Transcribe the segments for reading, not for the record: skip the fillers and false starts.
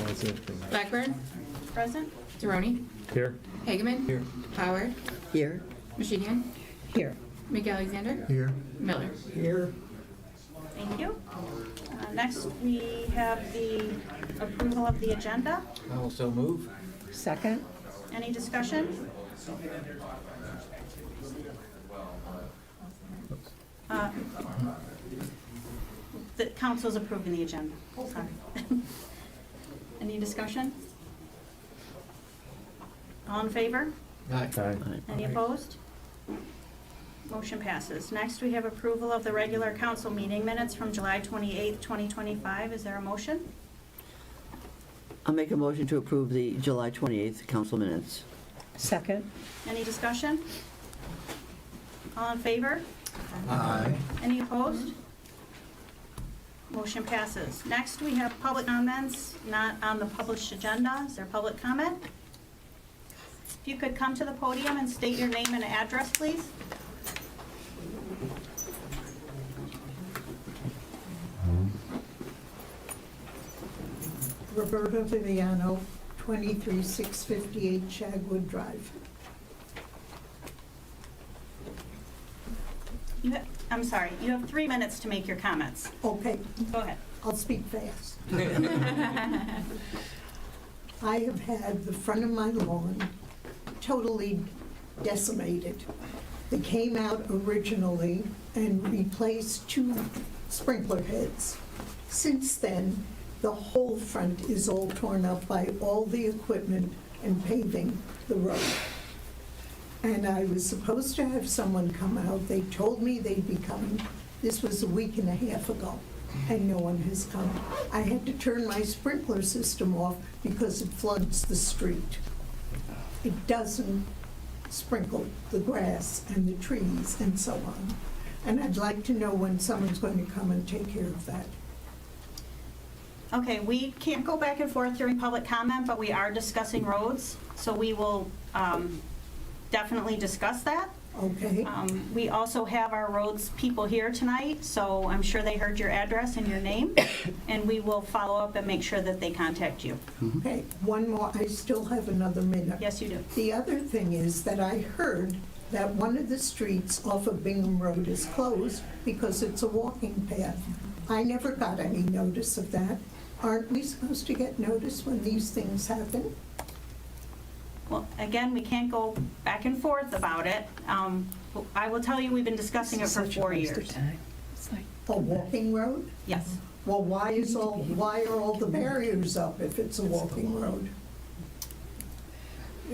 That's it for me. Blackburn. Present? Zeroni. Here? Hageman. Here. Howard. Here. Machigan. Here. McAlexander. Here. Miller. Here. Thank you. Next, we have the approval of the agenda. I will so move. Second. Any discussion? The council's approving the agenda. Sorry. Any discussion? All in favor? Aye. Any opposed? Motion passes. Next, we have approval of the regular council meeting minutes from July 28th, 2025. Is there a motion? I'll make a motion to approve the July 28th council minutes. Second. Any discussion? All in favor? Aye. Any opposed? Motion passes. Next, we have public comments not on the published agenda. Is there public comment? If you could come to the podium and state your name and address, please. Roberta Viviano, 23658 Shagwood Drive. I'm sorry, you have 3 minutes to make your comments. Okay, Go ahead. I'll speak fast. I have had the front of my lawn totally decimated. They came out originally and replaced 2 sprinkler heads. Since then, the whole front is all torn up by all the equipment and paving the road. And I was supposed to have someone come out. They told me they'd be coming. This was a week and a half ago, and no one has come. I had to turn my sprinkler system off because it floods the street. It doesn't sprinkle the grass and the trees and so on. And I'd like to know when someone's going to come and take care of that. Okay, we can't go back and forth during public comment, but we are discussing roads, so we will definitely discuss that. Okay? We also have our roads people here tonight, so I'm sure they heard your address and your name, and we will follow up and make sure that they contact you. Okay, one more. I still have another minute. Yes, you do. The other thing is that I heard that one of the streets off of Bingham Road is closed because it's a walking path. I never got any notice of that. Aren't we supposed to get notice when these things happen? Well, again, we can't go back and forth about it. I will tell you, we've been discussing it for 4 years. A walking road? Yes. Well, why are all the barriers up if it's a walking road?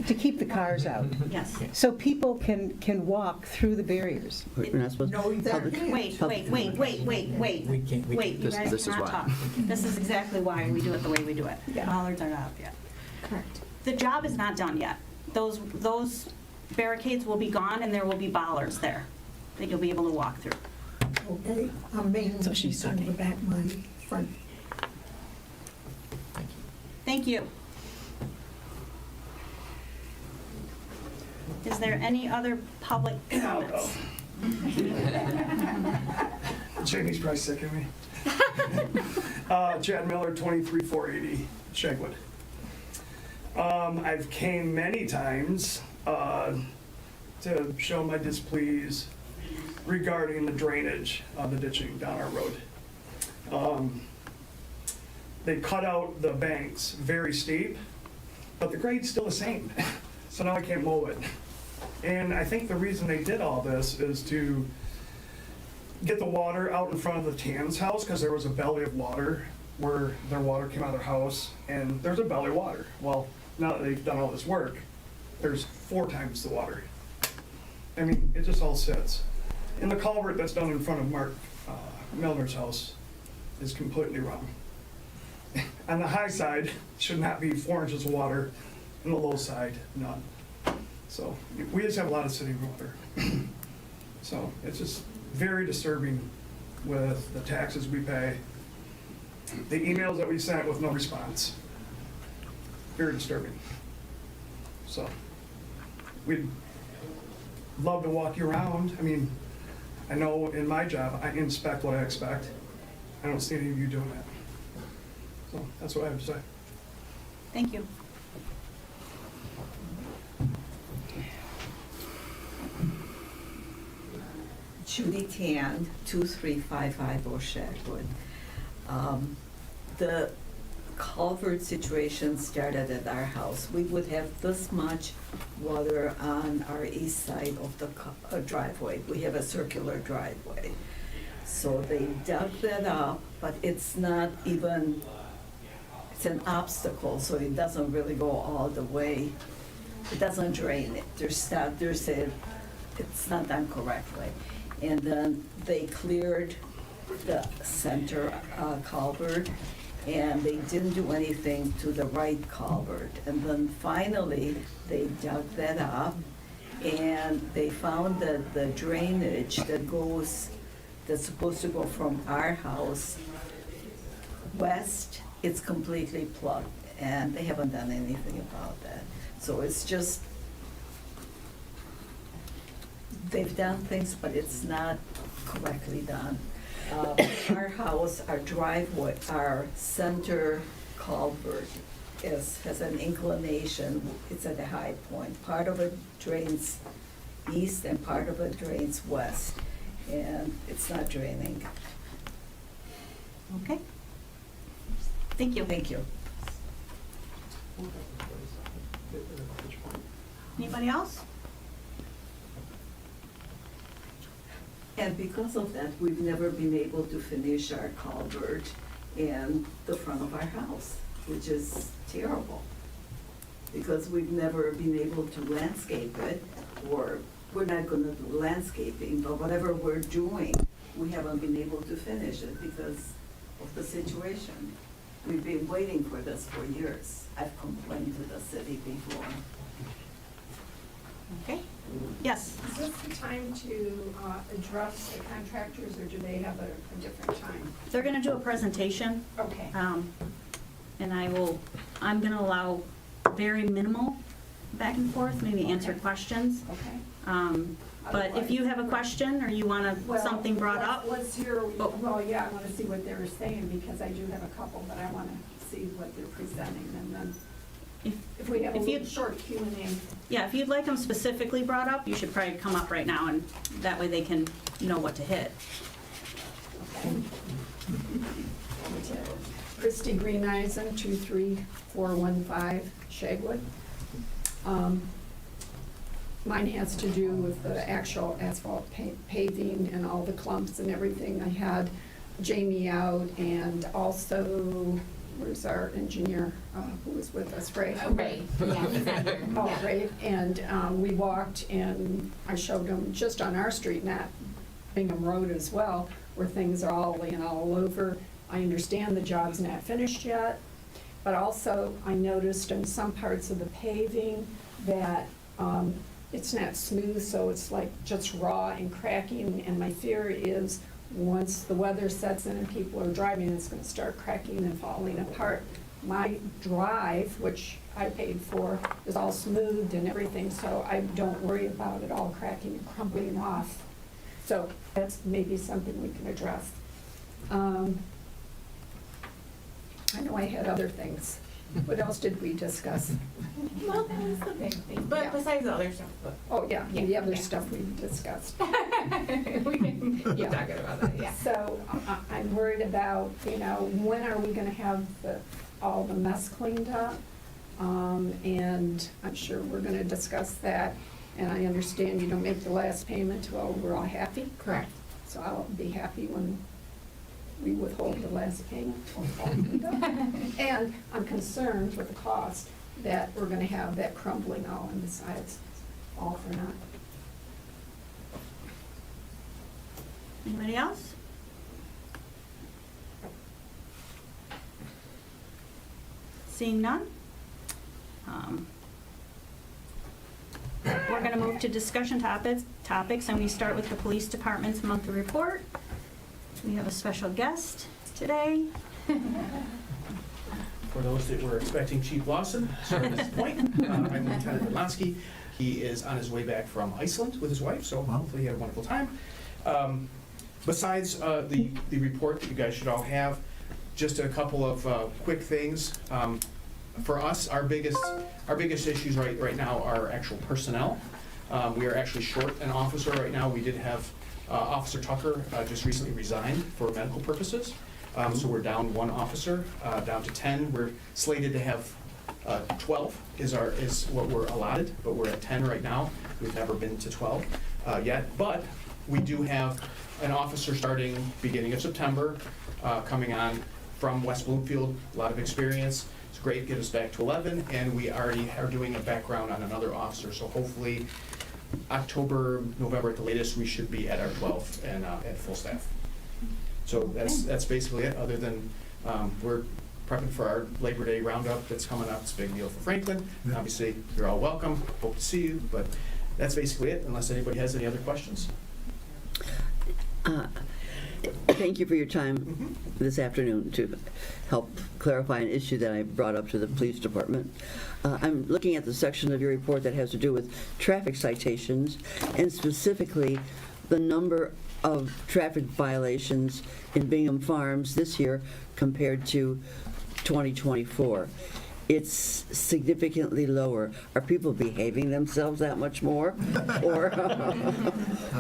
To keep the cars out, Yes. so people can walk through the barriers. We're not supposed No, that public- can't. Wait, public wait, wait, comment. wait, wait, We wait. can't, we Wait, can't. you This guys is cannot why. talk. This is exactly why we do it the way we do it. Yeah. Bollards are not up yet. Correct. The job is not done yet. Those barricades will be gone and there will be bollards there that you'll be able to walk through. Okay, I'm mainly So she's concerned talking. about my front. Thank you. Is there any other public comments? Jamie's probably sick of me. Chad Miller, 23480 Shagwood. I've came many times to show my displease regarding the drainage of the ditching down our road. They cut out the banks very steep, but the grade's still the same. So now I can't mow it. And I think the reason they did all this is to get the water out in front of the Tan's house, because there was a belly of water where their water came out of their house, and there's a belly of water. Well, now that they've done all this work, there's 4 times the water. I mean, it just all sits. And the culvert that's done in front of Mark Milner's house is completely wrong. On the high side, should not be 4 inches of water, and the low side, none. So we just have a lot of city water. So it's just very disturbing with the taxes we pay, the emails that we sent with no response. Very disturbing. So we'd love to walk you around. I mean, I know in my job, I inspect what I expect. I don't see any of you doing that. So that's what I have to say. Thank you. Judy Tan, 2355 O'Shagwood. The culvert situation started at our house. We would have this much water on our east side of the driveway. We have a circular driveway. So they dug that up, but it's not even, it's an obstacle, so it doesn't really go all the way. It doesn't drain it. It's not done correctly. And then they cleared the center culvert, and they didn't do anything to the right culvert. And then finally, they dug that up, and they found that the drainage that's supposed to go from our house west, it's completely plugged, and they haven't done anything about that. So it's just, they've done things, but it's not correctly done. Our house, our driveway, our center culvert has an inclination. It's at a high point. Part of it drains east and part of it drains west, and it's not draining. Okay. Thank you. Thank you. Anybody else? And because of that, we've never been able to finish our culvert in the front of our house, which is terrible. Because we've never been able to landscape it, or we're not gonna do landscaping, but whatever we're doing, we haven't been able to finish it because of the situation. We've been waiting for this for years. I've complained to the city before. Okay. Yes. Is this the time to address the contractors, or do they have a different time? They're gonna do a presentation, Okay. and I'm gonna allow very minimal back and forth, maybe answer questions. Okay. But if you have a question or you want something brought up, Let's hear, Oh. well, yeah, I want to see what they were saying, because I do have a couple, but I want to see what they're presenting, and then if we have a if you- little short Q&A. yeah, if you'd like them specifically brought up, you should probably come up right now, and that way they can know what to hit. Okay. Christy Greeneisen, 23415 Shagwood. Mine has to do with the actual asphalt paving and all the clumps and everything. I had Jamie out, and also, where's our engineer who was with us, Ray? Ray, yeah, he's not here. Oh, Yeah. Ray, and we walked, and I showed him just on our street, not Bingham Road as well, where things are all laying all over. I understand the job's not finished yet, but also I noticed in some parts of the paving that it's not smooth, so it's like just raw and cracking, and my fear is once the weather sets in and people are driving, it's gonna start cracking and falling apart. My drive, which I paid for, is all smoothed and everything, so I don't worry about it all cracking and crumbling off. So that's maybe something we can address. I know I had other things. What else did we discuss? Well, that was the big thing, Yeah. but besides the other stuff, but Oh, yeah, the Yeah, other yeah. stuff we discussed. we can keep Yeah. talking about that, yeah. So I'm worried about, when are we gonna have all the mess cleaned up? And I'm sure we're gonna discuss that. And I understand you don't make the last payment till we're all happy. Correct. So I'll be happy when we withhold the last payment. All cleaned up. And I'm concerned with the cost that we're gonna have that crumbling all on the sides, all for naught. Anybody else? Seeing none? We're gonna move to discussion topics, and we start with the police department's monthly report. We have a special guest today. For those that were expecting Chief Lawson, sorry at this point, I'm Lieutenant Berlansky. He is on his way back from Iceland with his wife, so hopefully he had a wonderful time. Besides the report that you guys should all have, just a couple of quick things. For us, our biggest issues right now are actual personnel. We are actually short an officer right now. We did have Officer Tucker just recently resigned for medical purposes. So we're down one officer, down to 10. We're slated to have 12 is what we're allotted, but we're at 10 right now. We've never been to 12 yet, but we do have an officer starting beginning of September, coming on from West Bloomfield, a lot of experience. It's great, get us back to 11, and we already are doing a background on another officer, so hopefully October, November at the latest, we should be at our 12 and at full staff. So that's basically it, other than we're prepping for our Labor Day roundup that's coming up. It's a big deal for Franklin. Yeah. Obviously, you're all welcome. Hope to see you, but that's basically it, unless anybody has any other questions. Thank you for your time this afternoon to help clarify an issue that I brought up to the police department. I'm looking at the section of your report that has to do with traffic citations, and specifically the number of traffic violations in Bingham Farms this year compared to 2024. It's significantly lower. Are people behaving themselves that much more? Or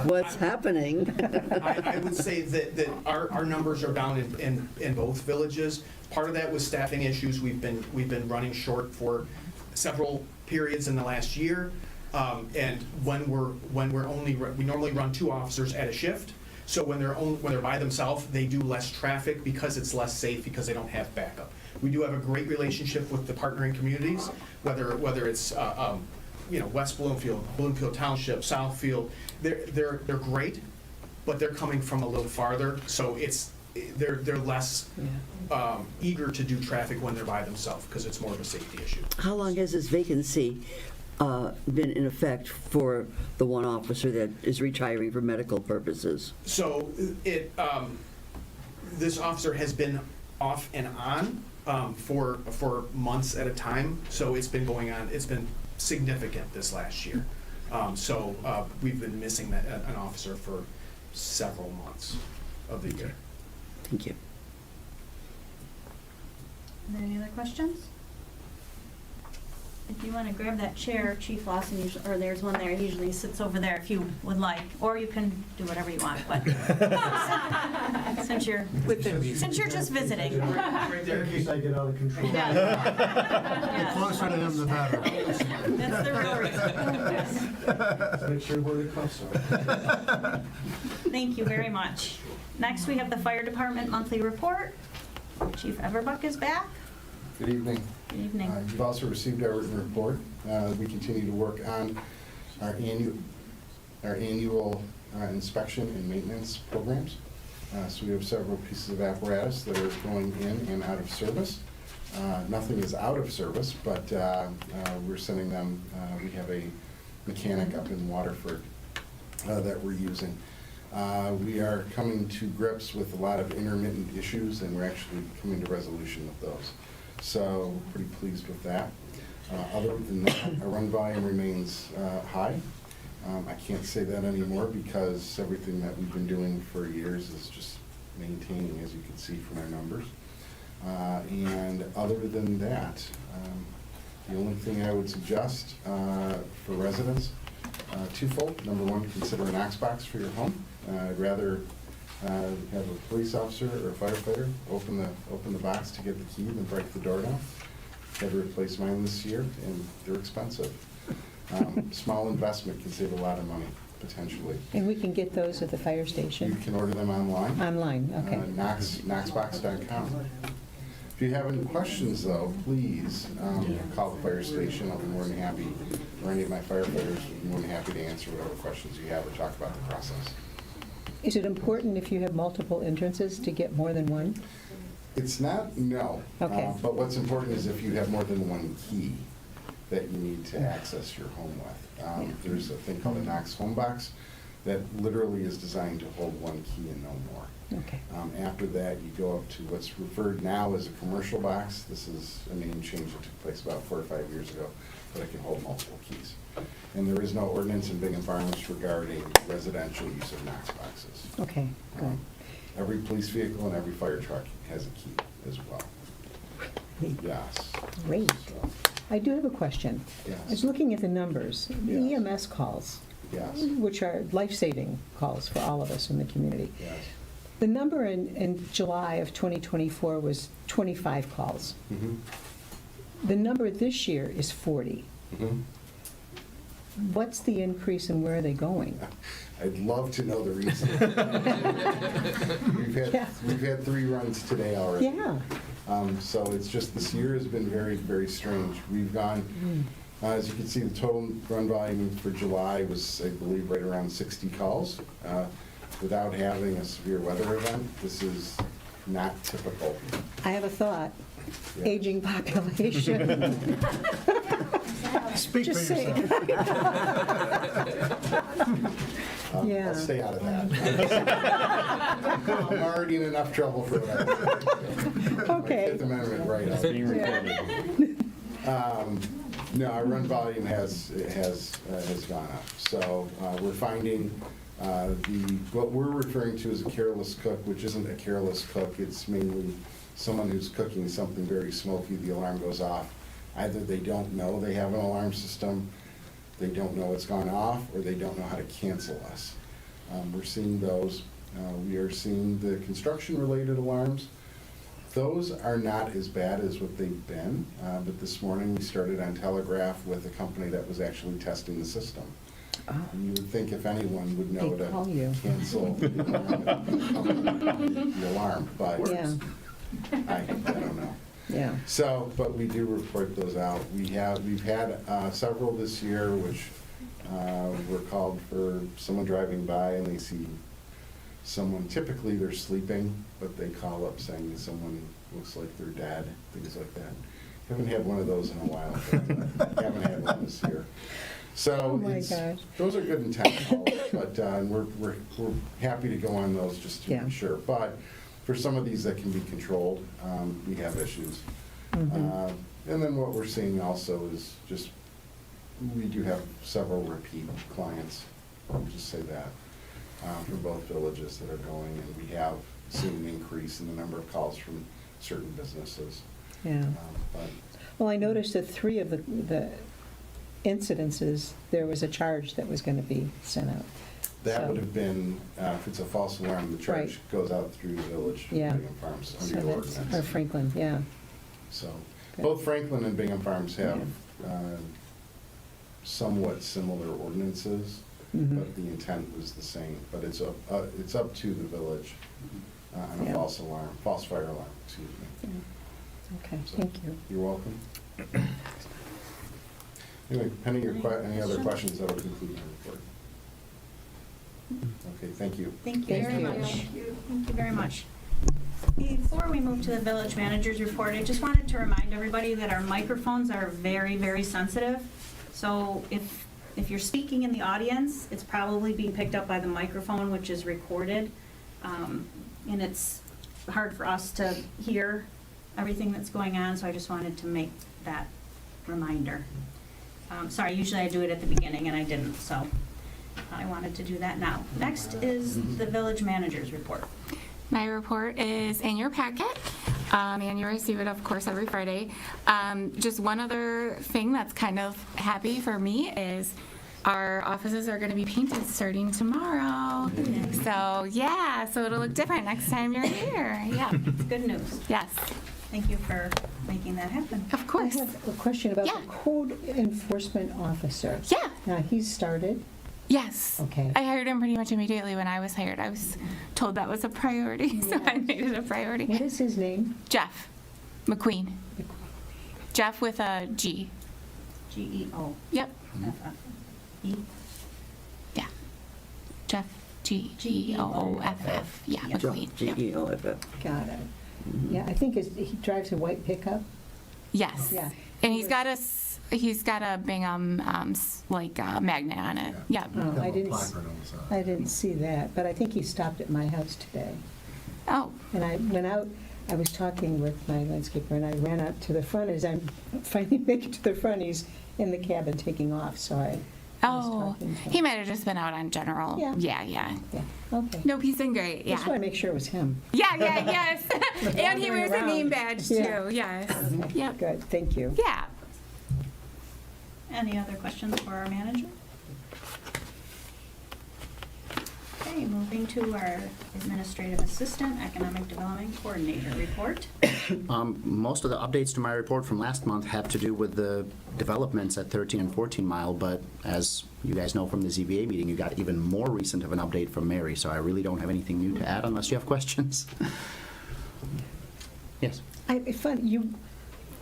what's happening? I would say that our numbers are down in both villages. Part of that was staffing issues. We've been running short for several periods in the last year. And when we normally run 2 officers at a shift. So when they're by themselves, they do less traffic because it's less safe, because they don't have backup. We do have a great relationship with the partnering communities, whether it's West Bloomfield, Bloomfield Township, Southfield. They're great, but they're coming from a little farther, so they're less eager to do traffic when they're by themselves, because it's more of a safety issue. How long has this vacancy been in effect for the one officer that is retiring for medical purposes? So this officer has been off and on for months at a time. So it's been going on. It's been significant this last year. So we've been missing an officer for several months of the year. Thank you. Are there any other questions? If you want to grab that chair, Chief Lawson usually, or there's one there, he usually sits over there if you would like, or you can do whatever you want, but since you're just visiting. Right there. In case I get out of control. Yeah. The Yeah. closer to him, the better. That's the real reason. Let's make sure where the cuffs are. Thank you very much. Next, we have the Fire Department monthly report. Chief Everbuck is back. Good evening. Good evening. You've also received our written report. We continue to work on our annual inspection and maintenance programs. So we have several pieces of apparatus that are going in and out of service. Nothing is out of service, but we're sending them, we have a mechanic up in Waterford that we're using. We are coming to grips with a lot of intermittent issues, and we're actually coming to resolution with those. So pretty pleased with that. Other than that, our run volume remains high. I can't say that anymore because everything that we've been doing for years is just maintaining, as you can see from our numbers. And other than that, the only thing I would suggest for residents, twofold. Number one, consider a Knox box for your home. I'd rather have a police officer or a firefighter open the box to get the key than break the door down. Had to replace mine this year, and they're expensive. Small investment can save a lot of money, potentially. And we can get those at the fire You station? can order them online. Online, okay. Knoxbox.com. If you have any questions, though, please call the fire station. I'll be more than happy, or any of my firefighters will be more than happy to answer whatever questions you have or talk about the process. Is it important if you have multiple entrances to get more than one? It's not, no. Okay. But what's important is if you have more than one key that you need to access your home with. There's a thing called a Knox Home Box that literally is designed to hold one key and no more. Okay. After that, you go up to what's referred now as a commercial box. This is a name change that took place about 4 or 5 years ago, but it can hold multiple keys. And there is no ordinance in Bingham Farms regarding residential use of Knox boxes. Okay, good. Every police vehicle and every fire truck has a key as well. Yes. Great. I do have a question. Yes. I was looking at the numbers, the Yes. EMS calls, Yes. which are life-saving calls for all of us in the community. Yes. The number in July of 2024 was 25 calls. Mhm. The number this year is 40. Mhm. What's the increase and where are they going? I'd love to know the reason. Yeah. We've had 3 runs today already. Yeah. So it's just, this year has been very, very strange. We've gone, as you can see, the total run volume for July was, I believe, right around 60 calls. Without having a severe weather event, this is not typical. I have a thought. Yeah. Aging population. Speak for Just saying. yourself. Yeah. I'll stay out of that. I'm already in enough trouble for that. Okay. My Fifth Amendment right out. No, our run volume has gone up. So we're finding what we're referring to as a careless cook, which isn't a careless cook. It's mainly someone who's cooking something very smoky, the alarm goes off. Either they don't know they have an alarm system, they don't know it's gone off, or they don't know how to cancel us. We're seeing those. We are seeing the construction-related alarms. Those are not as bad as what they've been, but this morning we started on Telegraph with a company that was actually testing the system. Oh. And you would think if anyone would know They'd call to you. cancel the alarm, but Yeah, I don't know. yeah. So, but we do report those out. We've had several this year, which were called for someone driving by and they see someone, typically they're sleeping, but they call up saying someone looks like they're dead, things like that. Haven't had one of those in a while, but haven't had one this year. So Oh my gosh. those are good intent calls, but we're happy to go on those just to Yeah. be sure. But for some of these that can be controlled, we have issues. Mhm. And then what we're seeing also is just, we do have several repeat clients, I'll just say that, from both villages that are going, and we have seen an increase in the number of calls from certain businesses. Yeah. But Well, I noticed that 3 of the incidences, there was a charge that was going to be sent out. that So- would have been, if it's a false alarm, the charge Right. goes out through the village, Yeah. Bingham Farms, So under your that's- Or ordinance. Franklin, yeah. So, Good. both Franklin and Bingham Farms have somewhat similar ordinances, Mhm. but the intent was the same. But it's up to the village on a Yeah. false fire alarm, excuse me. Yeah. Okay, So- thank you. You're welcome. Anyway, pending any other questions, that'll conclude my report. Okay, thank you. Thank you Thank very you. much. Thank you very much. Before we move to the village manager's report, I just wanted to remind everybody that our microphones are very, very sensitive. So if you're speaking in the audience, it's probably being picked up by the microphone, which is recorded. And it's hard for us to hear everything that's going on, so I just wanted to make that reminder. Sorry, usually I do it at the beginning and I didn't, so I wanted to do that now. Next is the village manager's report. My report is in your packet, and you receive it, of course, every Friday. Just one other thing that's kind of happy for me is our offices are going to be painted starting tomorrow. So, yeah, so it'll look different next time you're here. Yeah, It's good news. yes, Thank you for making that happen. of I course. have a question about Yeah. the code enforcement officer. Yeah, Now, he's started, yes. okay. I hired him pretty much immediately when I was hired. I was told that was a priority, so I made it a priority. What is his name? Jeff McQueen. Jeff with a G. GEO. Yep. E. Yeah. Jeff Geoff. Yeah, McQueen. Yep. GEOFF. Got it. Yeah, I think he drives a white pickup. Yes. Yeah. And he's got a Bingham magnet on it. Yep. Oh, I didn't, Placard on the side. I didn't see that, but I think he stopped at my house today. Oh, And I went out, I was talking with my landscaper, and I ran out to the front. As I'm finally making it to the front, he's in the cabin taking off, so I Oh, talking to he him. might have just been out on general. Yeah. Yeah. Yeah, okay. Nope, he's been great, Just want yeah. to make sure it was him. Yeah, yes. And he wears a Wandering name around. badge Yeah. too, yes. Yep, Good, thank you. yeah. Any other questions for our manager? Okay, moving to our administrative assistant, economic development coordinator report. Most of the updates to my report from last month have to do with the developments at 13 and 14 Mile, but as you guys know from the ZBA meeting, you got even more recent of an update from Mary, so I really don't have anything new to add unless you have questions. Yes. It's fun, you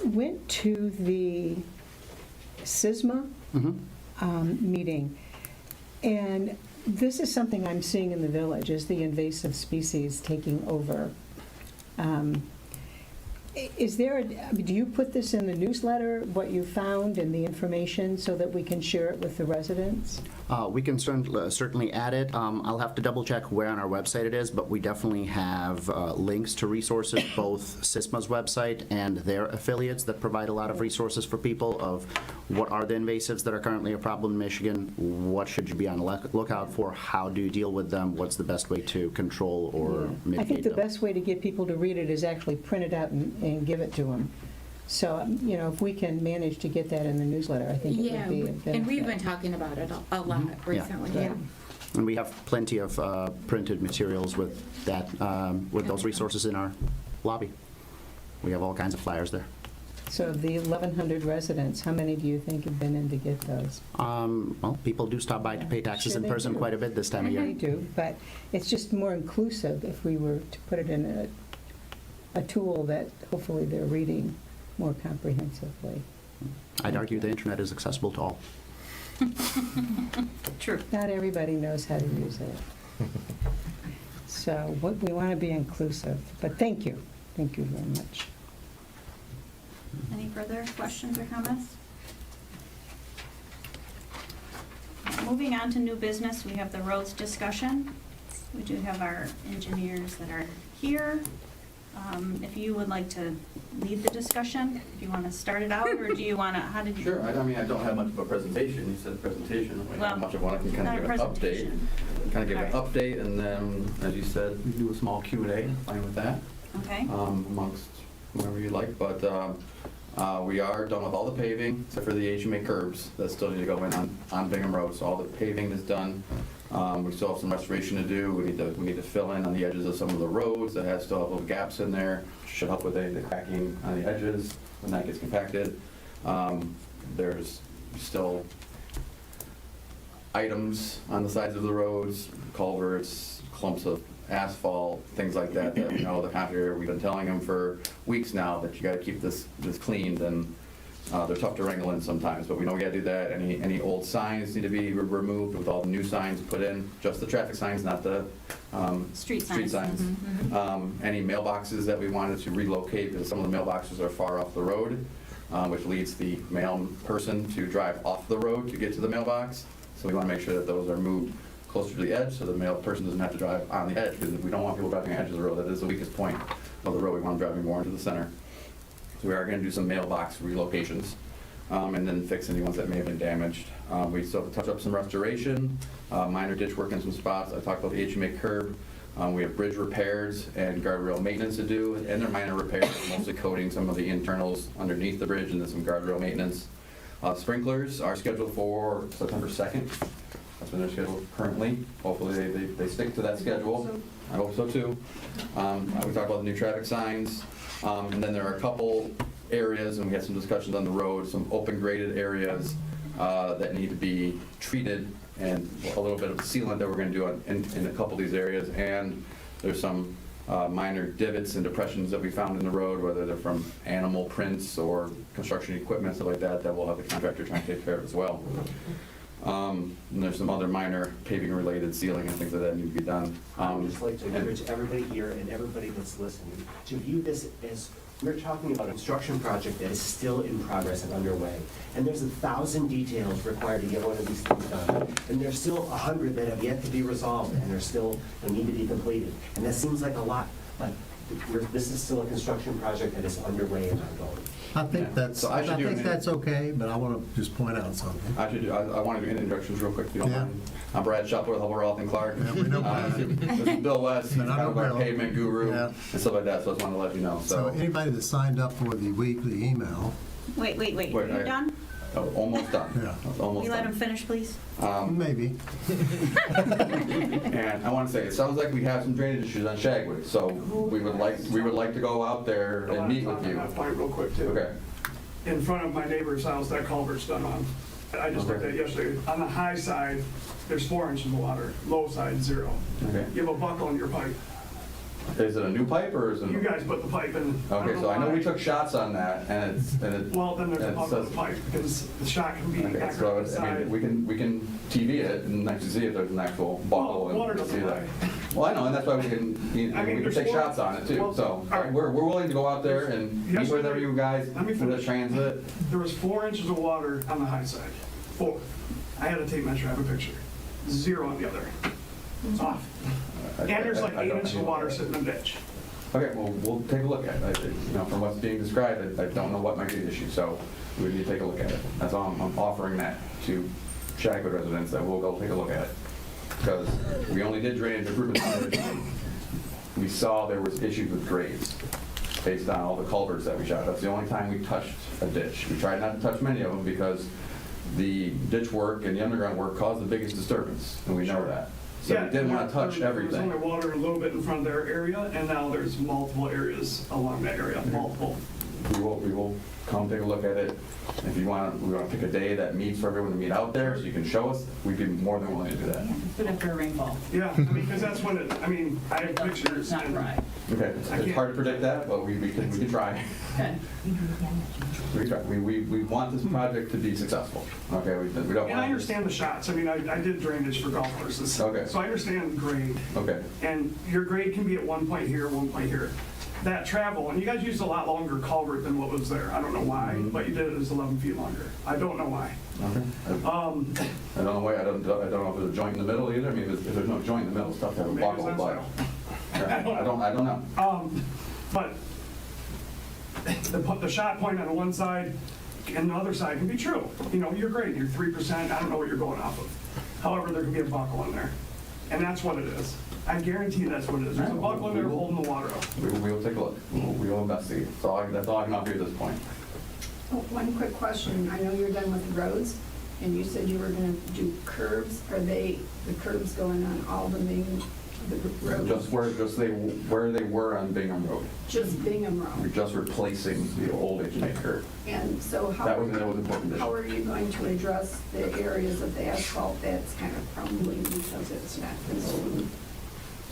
went to the SISMA meeting, and this is something I'm seeing in the village, is the invasive species taking over. Is there, do you put this in the newsletter, what you found and the information, so that we can share it with the residents? We can certainly add it. I'll have to double check where on our website it is, but we definitely have links to resources, both SISMA's website and their affiliates that provide a lot of resources for people of what are the invasives that are currently a problem in Michigan, what should you be on the lookout for, how do you deal with them, what's the best way to control or mitigate them. I think the best way to get people to read it is actually print it out and give it to them. So, if we can manage to get that in the newsletter, I think it Yeah, would be a benefit. and we've been talking about it a lot recently, yeah. And we have plenty of printed materials with that, with those resources in our lobby. We have all kinds of flyers there. So of the 1,100 residents, how many do you think have been in to get those? Well, people do stop by to pay taxes Sure in they person do. quite a bit this time of They year. do, but it's just more inclusive if we were to put it in a tool that hopefully they're reading more comprehensively. I'd argue the internet is accessible to all. True. Not everybody knows how to use it. So we want to be inclusive, but thank you. Thank you very much. Any further questions or comments? Moving on to new business, we have the roads discussion. We do have our engineers that are here. If you would like to lead the discussion, if you want to start it out, or do you want to, how did you? Sure, I mean, I don't have much of a presentation, you said presentation, I don't have much of one, I can kind Not of a give an update. presentation. Kind of give an Alright. update, and then, as you said, we do a small Q&A, fine with that, Okay, amongst whoever you like, but we are done with all the paving, except for the HMA curbs that still need to go in on Bingham Road, so all the paving is done. We still have some restoration to do, we need to fill in on the edges of some of the roads that still have little gaps in there, should help with the cracking on the edges when that gets compacted. There's still items on the sides of the roads, culverts, clumps of asphalt, things like that, that we know the contractor, we've been telling them for weeks now that you gotta keep this cleaned, and they're tough to wrangle in sometimes, but we know we gotta do that. Any old signs need to be removed with all the new signs put in, just the traffic signs, not the street signs. Any mailboxes that we wanted to relocate, because some of the mailboxes are far off the road, which leads the mail person to drive off the road to get to the mailbox. So we want to make sure that those are moved closer to the edge, so the mail person doesn't have to drive on the edge, because we don't want people driving on the edge of the road. That is the weakest point of the road. We want them driving more into the center. So we are going to do some mailbox relocations, and then fix any ones that may have been damaged. We still have to touch up some restoration, minor ditch work in some spots. I talked about the HMA curb. We have bridge repairs and guardrail maintenance to do, and they're minor repairs, mostly coating some of the internals underneath the bridge, and then some guardrail maintenance. Sprinklers are scheduled for September 2nd. That's when they're scheduled currently. Hopefully they stick to that schedule. I hope so too. We talked about the new traffic signs. And then there are a couple areas, and we had some discussions on the road, some open graded areas that need to be treated, and a little bit of sealant that we're going to do in a couple of these areas. And there's some minor divots and depressions that we found in the road, whether they're from animal prints or construction equipment, stuff like that, that we'll have the contractor try and take care of as well. And there's some other minor paving related sealing and things like that need to be done. I would just like to encourage everybody here and everybody that's listening to view this as we're talking about a construction project that is still in progress and underway. And there's 1,000 details required to get one of these things done. And there's still 100 that have yet to be resolved, and they need to be completed. And that seems like a lot, but this is still a construction project that is underway and ongoing. I think that's, So I should do an- okay, but I want to just point out something. I want to do introductions real quick, if you don't Yeah. mind. I'm Brad Shuffler with Hubbell Roth and Clark. Yeah, we know Brad. This is Bill West, he's And I kind know of our Bill. pavement guru Yeah. and stuff like that, so I just wanted to let you know, So so. anybody that signed up for the weekly email, Wait, Wait, are you I- done? Oh, almost done. Yeah. Almost You let him done. finish, please? maybe. And I want to say, it sounds like we have some drainage issues on Shagwood, so we would like to go out there and meet with you. That point real quick too. Okay. In front of my neighbor's house, that culvert's done on. I just looked at it yesterday. On the high side, there's 4 inches of water. Low side, 0. Okay. You have a buckle in your pipe. Is it a new pipe or is it? You guys put the pipe in. Okay, so I know why. we took shots on that and it. Well, then there's a and it buckle in says- the pipe because the shot can be Okay, accurate so, on the I mean, side. we can TV it and actually see if there's an actual buckle Well, water and see doesn't that. lie. Well, I know, and that's why we can, we I mean, can there's take water- shots on it too, well, so. all right. We're willing to go out there and meet Yesterday- with every you guys, Let me for the finish. transit. There was 4 inches of water on the high side. 4. I had a tape measure, I have a picture. 0 on the other. It's off. And there's like I 8 don't- inches of water sitting in the ditch. Okay, well, we'll take a look at it. You know, from what's being described, I don't know what might be the issue, so we need to take a look at it. That's all, I'm offering that to Shagwood residents, that we'll go take a look at it. Because we only did drainage improvements. We saw there was issues with grades based on all the culverts that we shot. That's the only time we touched a ditch. We tried not to touch many of them because the ditch work and the underground work caused the biggest disturbance, and we know that. So we didn't want to touch There was everything. only water a little bit in front of their area, and now there's multiple areas along that area, multiple. We will come take a look at it. If you want, we want to pick a day that meets for everyone to meet out there, so you can show us, we'd be more than willing to do that. But after a rainfall, Yeah, I mean, because that's when it, I mean, I have pictures. it's not and- dry. Okay, it's hard to predict that, but we can try. Okay. We try. We want this project to be successful, okay? We don't want. And I understand the shots. I mean, I did drainage for golf courses. Okay. So I understand grade. Okay, And your grade can be at one point here, one point here. That travel, and you guys used a lot longer culvert than what was there. I don't know why, but you did it as 11 feet longer. I don't know why. okay. I don't know why, I don't know if there's a joint in the middle either. I mean, if there's no joint in the middle, it's tough to have a Maybe buckle, it's but. that I don't know. But the shot point on the one side and the other side can be true. You know, you're great, you're 3%, I don't know what you're going off of. However, there can be a buckle in there, and that's what it is. I guarantee that's what it is. There's a buckle in there holding the water up. We will take a look. We will investigate. That's all I can offer you at this point. Oh, one quick question. I know you're done with the roads, and you said you were gonna do curbs. Are the curbs going on all the main roads? Just where they were on Bingham Road. Just Bingham We're Road? just replacing the old H&A curb. And so That was important. how are you going to address the areas of the asphalt that's kind of crumbling because it's not consumed?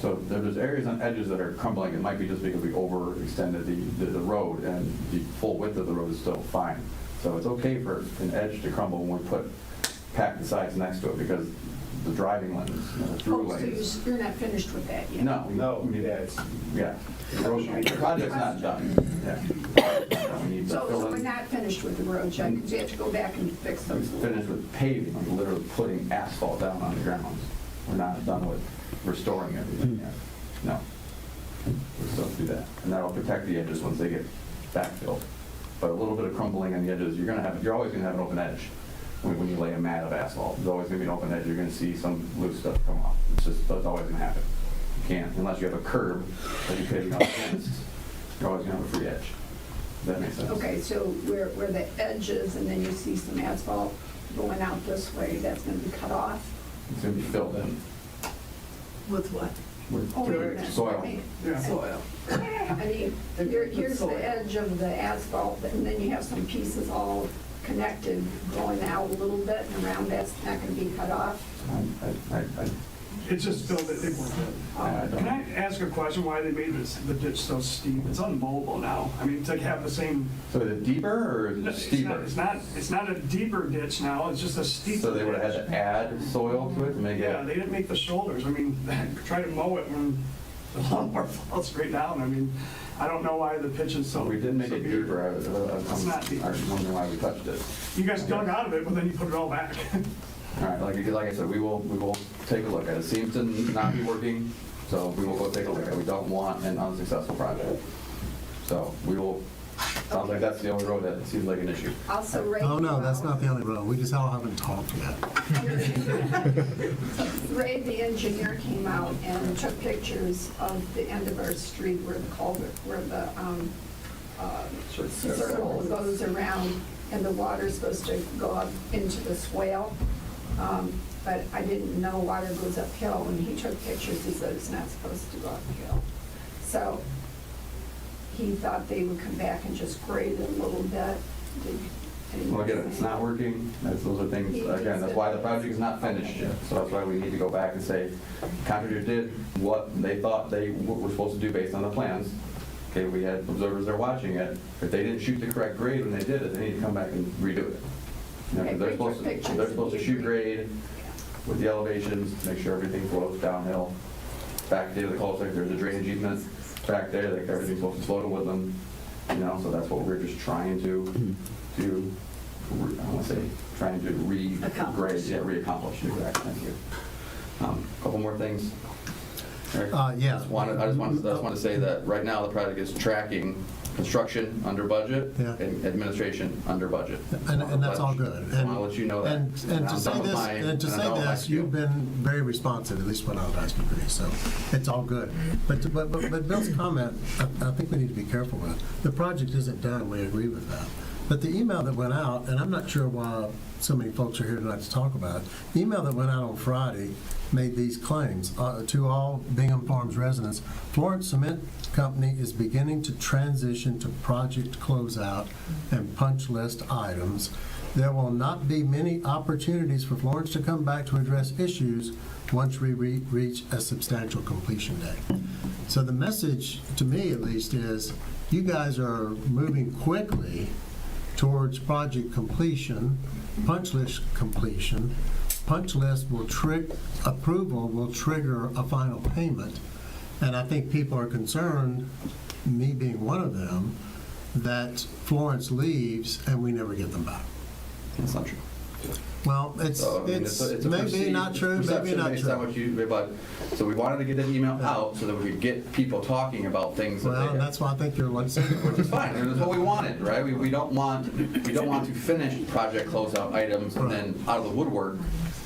So there's areas on edges that are crumbling. It might be just because we overextended the road, and the full width of the road is still fine. So it's okay for an edge to crumble when we pack the sides next to it, because the driving lanes, the through Oh, so lanes. you're not finished with that yet? No, we need that. Yeah. The project's not done. Yeah. We need to So fill we're in. not finished with the road yet, because you have to go back and fix We those. finished with paving, like literally putting asphalt down on the ground. We're not done with restoring everything yet. No. We still do that. And that'll protect the edges once they get backfilled. But a little bit of crumbling on the edges, you're always gonna have an open edge when you lay a mat of asphalt. There's always gonna be an open edge. You're gonna see some loose stuff come off. That's always gonna happen. You can't, unless you have a curb that you pave up against, you're always gonna have a free edge. Does that make sense? Okay, so where the edge is, and then you see some asphalt going out this way, that's gonna be cut off? It's gonna be filled in With what? with Oh, wait a minute. soil. Yeah. Soil. I mean, here's the edge of the asphalt, and then you have some pieces all connected going out a little bit, and around that's not gonna be cut off. It's just filled it, they weren't good. Can I ask a question, why they made the ditch so steep? It's unmowable now. I mean, to have the same. So is it deeper or is it steeper? It's not a deeper ditch now, it's just a steeper. So they would have had to add soil to it to make it? Yeah, they didn't make the shoulders. I mean, try to mow it when the lawnmower falls straight down. I mean, I don't know why the pitch is so. We did make it severe. deeper. It's not deep. I was wondering why we touched it. You guys dug out of it, but then you put it all back. All right, like I said, we will take a look at it. It seems to not be working, so we will go take a look at it. We don't want an unsuccessful project. So we will Sounds like that's the only road that seems like an issue. Also, Ray. Oh, no, that's not the only road. We just all haven't talked yet. Ray, the engineer, came out and took pictures of the end of our street where the culvert, where the circle goes around, and the water's supposed to go up into the swale. But I didn't know water goes uphill. When he took pictures, he said it's not supposed to go uphill. So he thought they would come back and just grade it a little bit. Well, again, if it's not working, those are things, again, that's why the project is not finished yet. So that's why we need to go back and say, contractor did what they thought they were supposed to do based on the plans. Okay, we had observers there watching it. If they didn't shoot the correct grade when they did it, they need to come back and redo it. You know, 'cause they're supposed to shoot grade with the elevations, make sure everything flows downhill. Back there, the cul-de-sac, there's a drainage easement back there, like everything's supposed to flow with them, you know, so that's what we're just trying to, I want to say, trying to re-grade, re-accomplish, exactly, thank you. Couple more things. Eric? Yeah. I just want to say that right now the project is tracking construction under budget Yeah. and administration under budget. And that's all good. I want to let you know that. And to say this, you've been very responsive, at least when I was asking for these, so it's all good. But Bill's comment, I think we need to be careful with. The project isn't done, we agree with that. But the email that went out, and I'm not sure why so many folks are here tonight to talk about it, the email that went out on Friday made these claims to all Bingham Farms residents. Florence Cement Company is beginning to transition to project closeout and punch list items. There will not be many opportunities for Florence to come back to address issues once we reach a substantial completion date. So the message, to me at least, is you guys are moving quickly towards project completion, punch list completion. Punch list approval will trigger a final payment. And I think people are concerned, me being one of them, that Florence leaves and we never get them back. That's not true. Well, it's maybe not true, maybe not true. So we wanted to get that email out so that we could get people talking about things. Well, and that's why I think you're listening. Which is fine, and that's what we wanted, right? We don't want to finish project closeout items and then out of the woodwork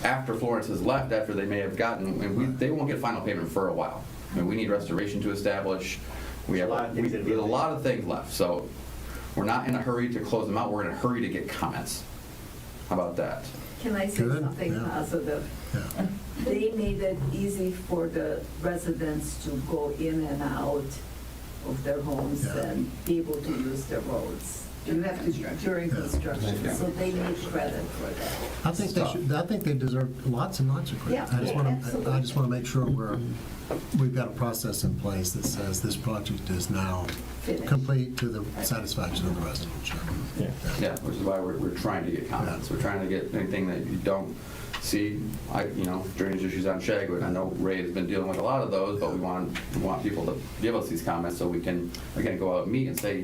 after Florence has left, after they may have gotten, and they won't get final payment for a while. I mean, we need restoration to establish. We have a lot of things left, so we're not in a hurry to close them out. We're in a hurry to get comments. How about that? Can I say Good, something yeah. positive? Yeah. They made it easy for the residents to go in and out of their homes Yeah. and be able to use their roads. You have to, during construction, Yeah. so they need credit for that. I think they should. I think they deserve lots and lots of credit. Yeah, I just want to. absolutely. I just want to make sure we've got a process in place that says this project is now Finished. complete to the satisfaction of the residents. Yeah, which is why we're trying to get comments. We're trying to get anything that you don't see, drainage issues on Shagwood. I know Ray has been dealing with a lot of those, but we want people to give us these comments so we can, again, go out and meet and say,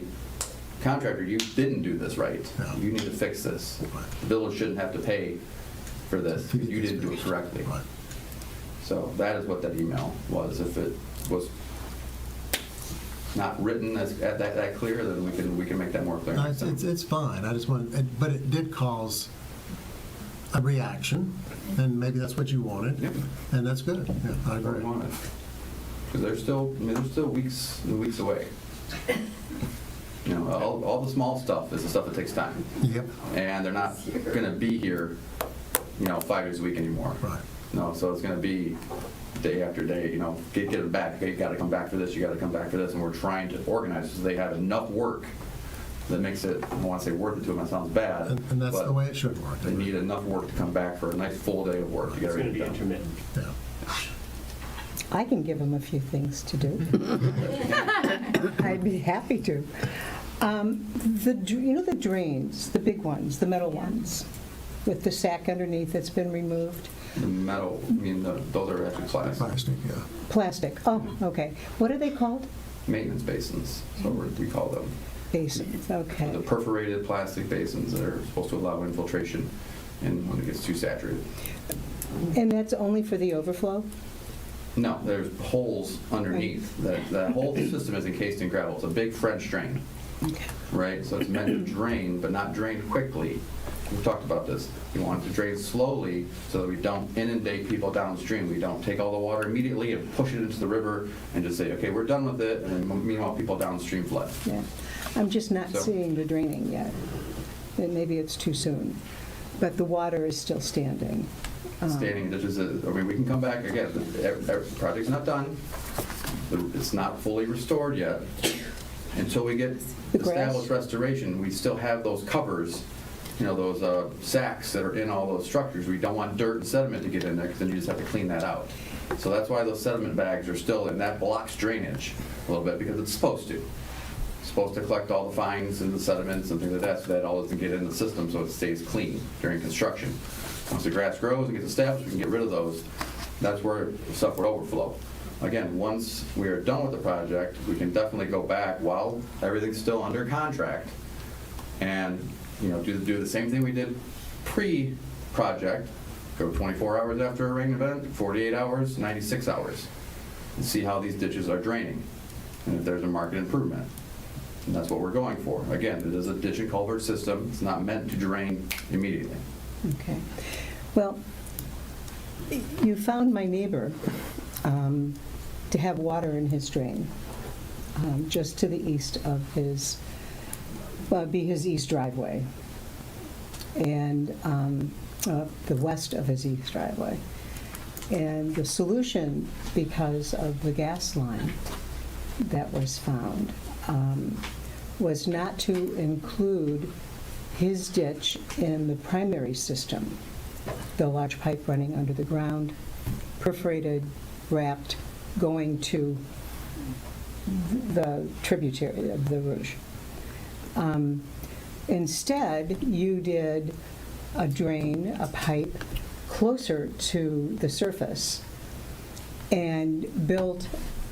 contractor, you didn't do this right. Yeah. You need to fix this. Right. The village shouldn't have to pay for this because you didn't do it correctly. Right. So that is what that email was. If it was not written that clear, then we can make that more clear. No, it's fine. I just want, but it did cause a reaction, and maybe that's what you wanted, Yep. and that's good. Yeah, I That's what we agree. wanted. Because they're still weeks and weeks away. All the small stuff is the stuff that takes time. Yep. And they're not going to be here, 5 days a week anymore. Right. No, so it's going to be day after day, get it back. Okay, you got to come back for this, you got to come back for this. And we're trying to organize so they have enough work that makes it, I don't want to say worth it to them, that sounds bad. And that's but the way it should work. They need enough work to come back for a nice full day of work. It's going to be intermittent. Yeah. I can give them a few things to do. I'd be happy to. The drains, the big ones, the metal ones, with the sack underneath that's been removed? The metal, those are actually plastic. Plastic, yeah. Plastic, oh, okay. What are they called? Maintenance basins, so we call them. Basins, okay. The perforated plastic basins that are supposed to allow infiltration and when it gets too saturated. And that's only for the overflow? No, there's holes underneath. That whole system is encased in gravel. It's a big French drain. right? So it's meant to drain, but not drain quickly. We talked about this. We want it to drain slowly so that we don't inundate people downstream. We don't take all the water immediately and push it into the river and just say, okay, we're done with it, and then meanwhile, people downstream flood. Yeah. I'm just not So- seeing the draining yet. And maybe it's too soon, but the water is still standing. Standing ditches, I mean, we can come back again. The project's not done. It's not fully restored yet. Until we get The grass. established restoration, we still have those covers, those sacks that are in all those structures. We don't want dirt and sediment to get in there, because then you just have to clean that out. So that's why those sediment bags are still in. That blocks drainage a little bit, because it's supposed to. It's supposed to collect all the fines and the sediments and things like that, so that all doesn't get in the system, so it stays clean during construction. Once the grass grows and gets established, we can get rid of those. That's where stuff would overflow. Again, once we are done with the project, we can definitely go back while everything's still under contract and, do the same thing we did pre-project. Go 24 hours after a rain event, 48 hours, 96 hours, and see how these ditches are draining and if there's a marked improvement. And that's what we're going for. Again, it is a ditch and culvert system. It's not meant to drain immediately. Okay. Well, you found my neighbor to have water in his drain, just to the east of his, be his east driveway, and the west of his east driveway. And the solution, because of the gas line that was found, was not to include his ditch in the primary system, the large pipe running under the ground, perforated, wrapped, going to the tributary of the Rouge. Instead, you did a drain, a pipe, closer to the surface and built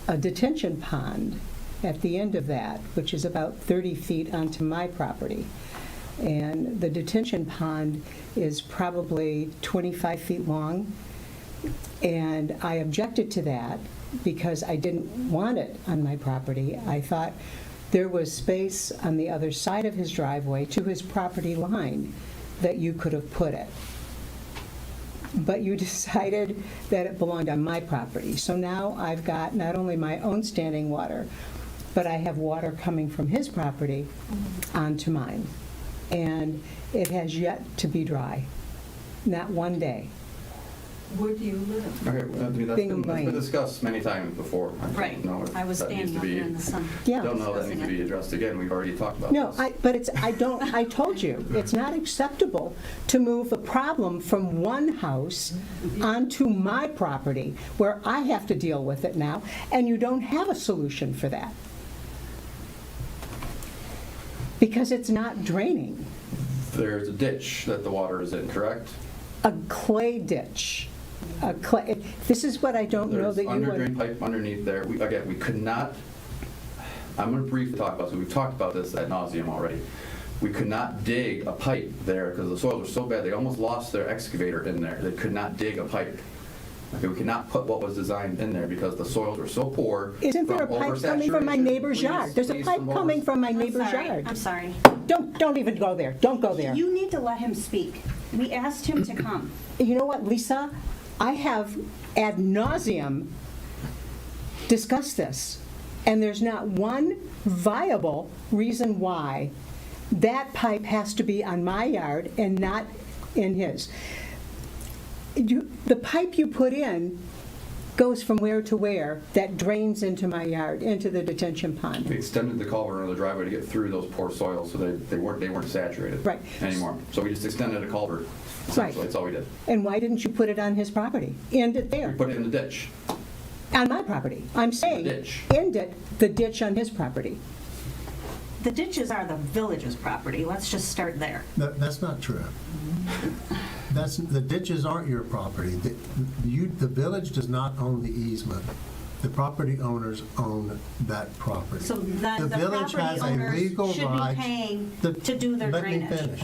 a detention pond at the end of that, which is about 30 feet onto my property. And the detention pond is probably 25 feet long. And I objected to that because I didn't want it on my property. I thought there was space on the other side of his driveway to his property line that you could have put it. But you decided that it belonged on my property. So now I've got not only my own standing water, but I have water coming from his property onto mine. And it has yet to be dry, not one day. Where do you live? Okay, well, that's Bingham been Lane. discussed many times before. Right. I was standing up here in the sun. Yeah. Don't know that needs to be addressed again. We've already talked about No, this. but it's, I told you, it's not acceptable to move a problem from one house onto my property where I have to deal with it now, and you don't have a solution for that. Because it's not draining. There's a ditch that the water is in, correct? A clay ditch. A clay, this is what I don't know There's that you would. underdrain pipe underneath there. We could not, I'm going to briefly talk about this. We've talked about this ad nauseum already. We could not dig a pipe there because the soils were so bad. They almost lost their excavator in there. They could not dig a pipe. Okay, we could not put what was designed in there because the soils were so poor. Isn't there a pipe coming from my neighbor's yard? There's a pipe coming from my neighbor's yard. I'm sorry. Don't even go there. Don't go there. You need to let him speak. We asked him to come. You know what, Lisa? I have ad nauseum discussed this, and there's not one viable reason why that pipe has to be on my yard and not in his. The pipe you put in goes from where to where that drains into my yard, into the detention pond. We extended the culvert under the driveway to get through those poor soils so they weren't saturated Right. anymore. So we just extended a culvert. Essentially, that's all we did. And why didn't you put it on his property? End it We there. put it in the ditch. On my property. I'm saying, ditch. end it, the ditch on his property. The ditches are the village's property. Let's just start there. That's not true. The ditches aren't your property. The village does not own the easement. The property owners own that property. So then the village property has a owners legal should be right- paying The- to do their Let me drainage. finish.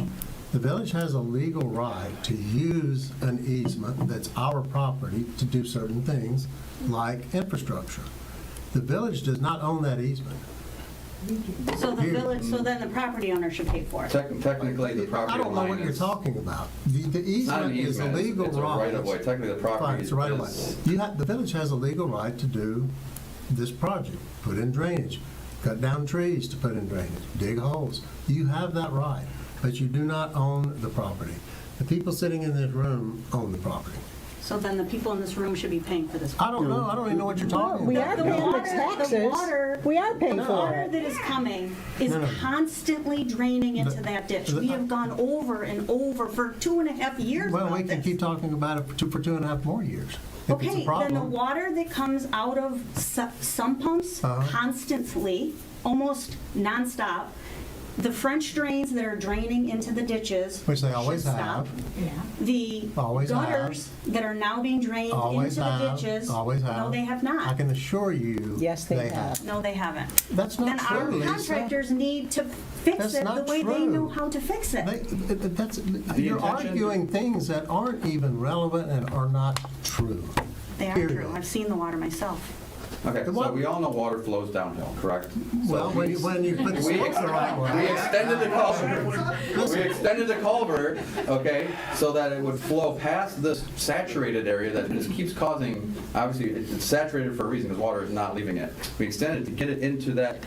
The village has a legal right to use an easement that's our property to do certain things, like infrastructure. The village does not own that easement. So the village, so then the property owner should pay for it. Technically, the property I don't know line what you're is. talking about. The It's not an easement is a easement, legal it's a right. right-of-way. Technically, the property Fine, it's a right-of-way. is- The village has a legal right to do this project, put in drainage, cut down trees to put in drainage, dig holes. You have that right, but you do not own the property. The people sitting in this room own the property. So then the people in this room should be paying for this. I don't know, I don't even know what you're talking We about. are paying the water- taxes. the water- We are paying The for water it. that is coming is No, no. constantly draining into The- that ditch. the- We have gone over and over for 2.5 years Well, about we can this. keep talking about it for 2.5 more years. If it's a Okay, then the problem. water that comes out of some pumps Uh-huh. constantly, almost nonstop, the French drains that are draining into the ditches. Which they always should stop. have. The Always have. gutters that are now being drained Always into the have, ditches. always have. No, they have I not. can assure you. Yes, they have. No, they haven't. That's Then not our true, Lisa. contractors need to fix That's it the not way they true. know how to fix it. You're intention- arguing things that aren't even relevant and are not true. They are Period. true. I've seen the water myself. Okay, so we all know water flows downhill, correct? Well, So when you put the we slopes the right we way. extended the culvert, we extended the culvert, okay, so that it would flow past this saturated area that just keeps causing, obviously, it's saturated for a reason, because water is not leaving it. We extended to get it into that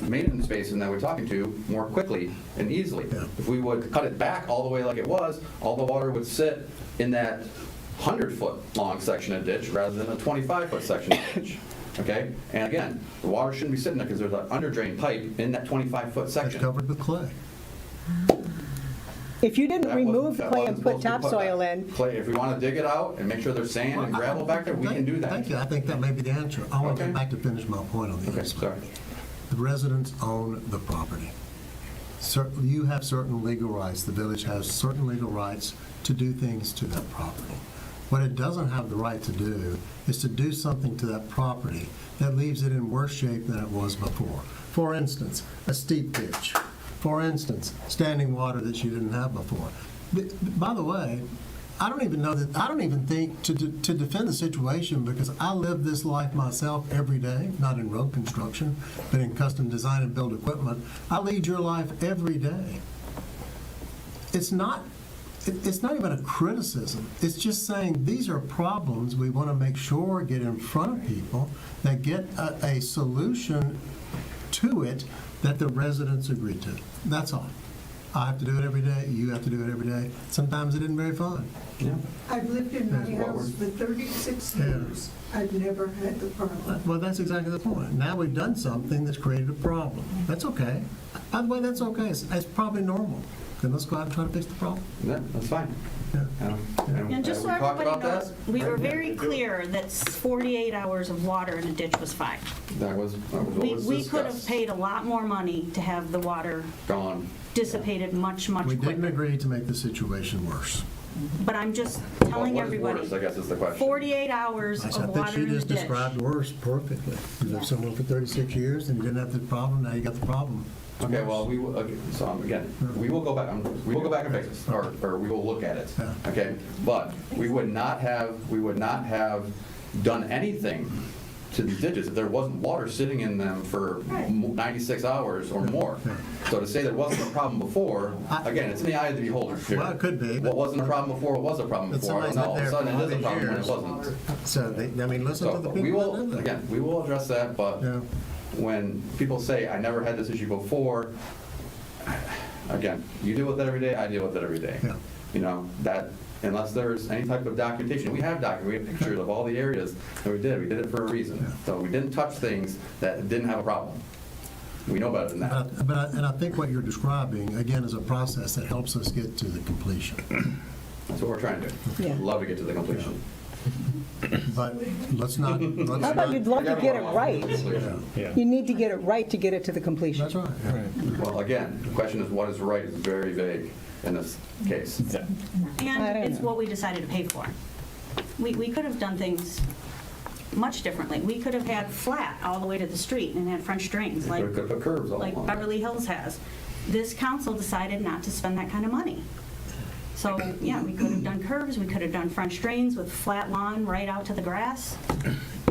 maintenance basin that we're talking to more quickly and easily. Yeah. If we would cut it back all the way like it was, all the water would sit in that 100-foot long section of ditch rather than a 25-foot section of ditch. Okay? And again, the water shouldn't be sitting there because there's an under-drain pipe in that 25-foot It's section. covered with clay. If you didn't That wasn't- remove that clay wasn't and put supposed to be put topsoil back. in, Clay, if we want to dig it out and make sure there's sand and gravel back there, we can do that. Thank you, I think that may be the answer. I want to Okay. get back to finish my point on the Okay, easement. sorry. The residents own the property. You have certain legal rights, the village has certain legal rights to do things to that property. What it doesn't have the right to do is to do something to that property that leaves it in worse shape than it was before. For instance, a steep ditch. For instance, standing water that you didn't have before. By the way, I don't even think to defend the situation, because I live this life myself every day, not in road construction, but in custom design and build equipment. I lead your life every day. It's not even a criticism. It's just saying these are problems we want to make sure get in front of people, that get a solution to it that the residents agree to. That's all. I have to do it every day. You have to do it every day. Sometimes it isn't very fun. I've lived in my That's what house for 36 Yeah. years. I've never had the problem. Well, that's exactly the point. Now we've done something that's created a problem. That's okay. By the way, that's okay. It's probably normal. Then let's go out and try to fix the problem. Yeah, that's fine. Yeah. And just so we talked everybody about knows, that. we were very clear that 48 hours of water in a ditch was fine. That was what was We could have discussed. paid a lot more money to have the water Gone. dissipated much, much We didn't quicker. agree to make the situation worse. But I'm just telling What is everybody, worse, I guess is the question. 48 hours I of think water she in the just ditch. described worse perfectly. You lived somewhere for 36 years and you didn't have the problem, now you got the problem. It's Okay, worse. well, we will, okay, so again, we will go back and fix this, or we will look at it, Yeah. okay? But we would not have done anything to these ditches if there wasn't water sitting in them for 96 hours or more. Yeah. So to say there wasn't a problem before, again, it's in the eye of the beholder here. Well, it could be, but- What wasn't a problem before, what was a problem But before? I don't somebody's know. lived All of a there sudden, for it is a all problem these when it years. wasn't. So, listen to the So people we that will, live there. again, we will address that, but Yeah. when people say, I never had this issue before, again, you deal with it every day, I deal with it every day. Yeah. You know, that, unless there's any type of documentation, we have pictures of all the areas that we did it for a reason. So we didn't touch things that didn't have a problem. We know better than that. And I think what you're describing, again, is a process that helps us get to the completion. That's what we're trying to do. Yeah. Love to get to the completion. But let's not. how about you'd love to get it right? Yeah. You need to get it right to get it to the completion. That's right. yeah. Well, again, the question is what is right is very vague in this case. I And don't it's know. what we decided to pay for. We could have done things much differently. We could have had flat all the way to the street and had French drains like Could put curbs all like along. Beverly Hills has. This council decided not to spend that kind of money. So, yeah, we could have done curves, we could have done French drains with flat lawn right out to the grass.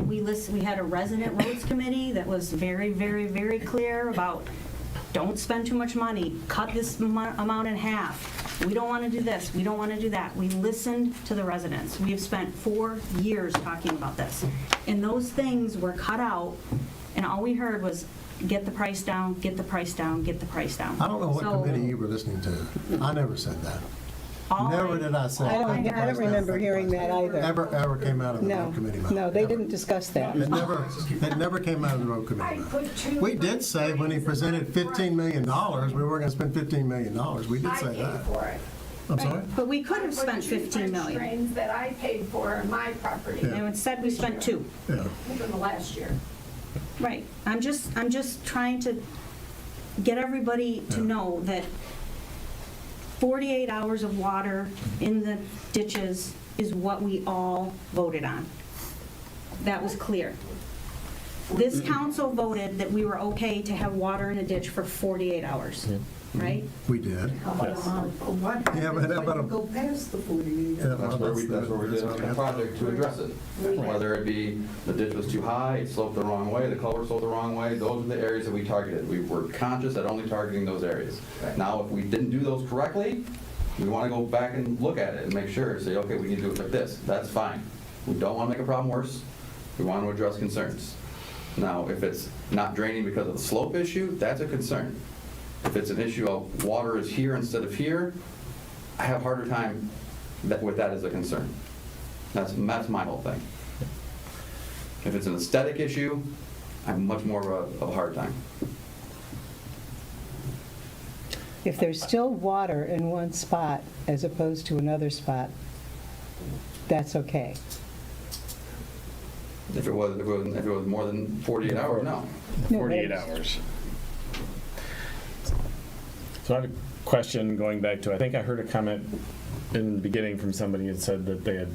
We had a resident roads committee that was very, very, very clear about, don't spend too much money, cut this amount in half. We don't want to do this, we don't want to do that. We listened to the residents. We have spent 4 years talking about this. And those things were cut out, and all we heard was, get the price down, get the price down, get the price down. I don't know what So, committee you were listening to. I never said that. all Never did I say. I don't remember hearing that either. Ever came out of the No, road committee mouth. no, they Never. didn't discuss that. It never came out of the road committee mouth. We did say when he presented $15 million, we were going to spend $15 million. We did I say paid that. for it. I'm sorry? But we could have I spent put 2 15 French million. drains that I paid for on my property, Yeah. And instead, we spent 2. Yeah. within the last year. Right. I'm just trying to get everybody to Yeah. know that 48 hours of water in the ditches is what we all voted on. That was clear. This council voted that we were okay to have water in a ditch for 48 hours, right? We did. What Yeah, but happens how about when a- you go past the 48 Yeah, hours? well, That's where we did a project to address it. Whether it be the ditch was too high, it sloped the wrong way, the culvert sloped the wrong way, those are the areas that we targeted. We were conscious at only targeting those areas. Now, if we didn't do those correctly, we want to go back and look at it and make sure, say, okay, we need to do it like this. That's fine. We don't want to make a problem worse. We want to address concerns. Now, if it's not draining because of the slope issue, that's a concern. If it's an issue of water is here instead of here, I have a harder time with that as a concern. That's my whole thing. If it's an aesthetic issue, I'm much more of a hard time. If there's still water in one spot as opposed to another spot, that's okay. If it was more than 48 hours, no. No, 48 but- hours. So I have a question going back to, I think I heard a comment in the beginning from somebody that said that they had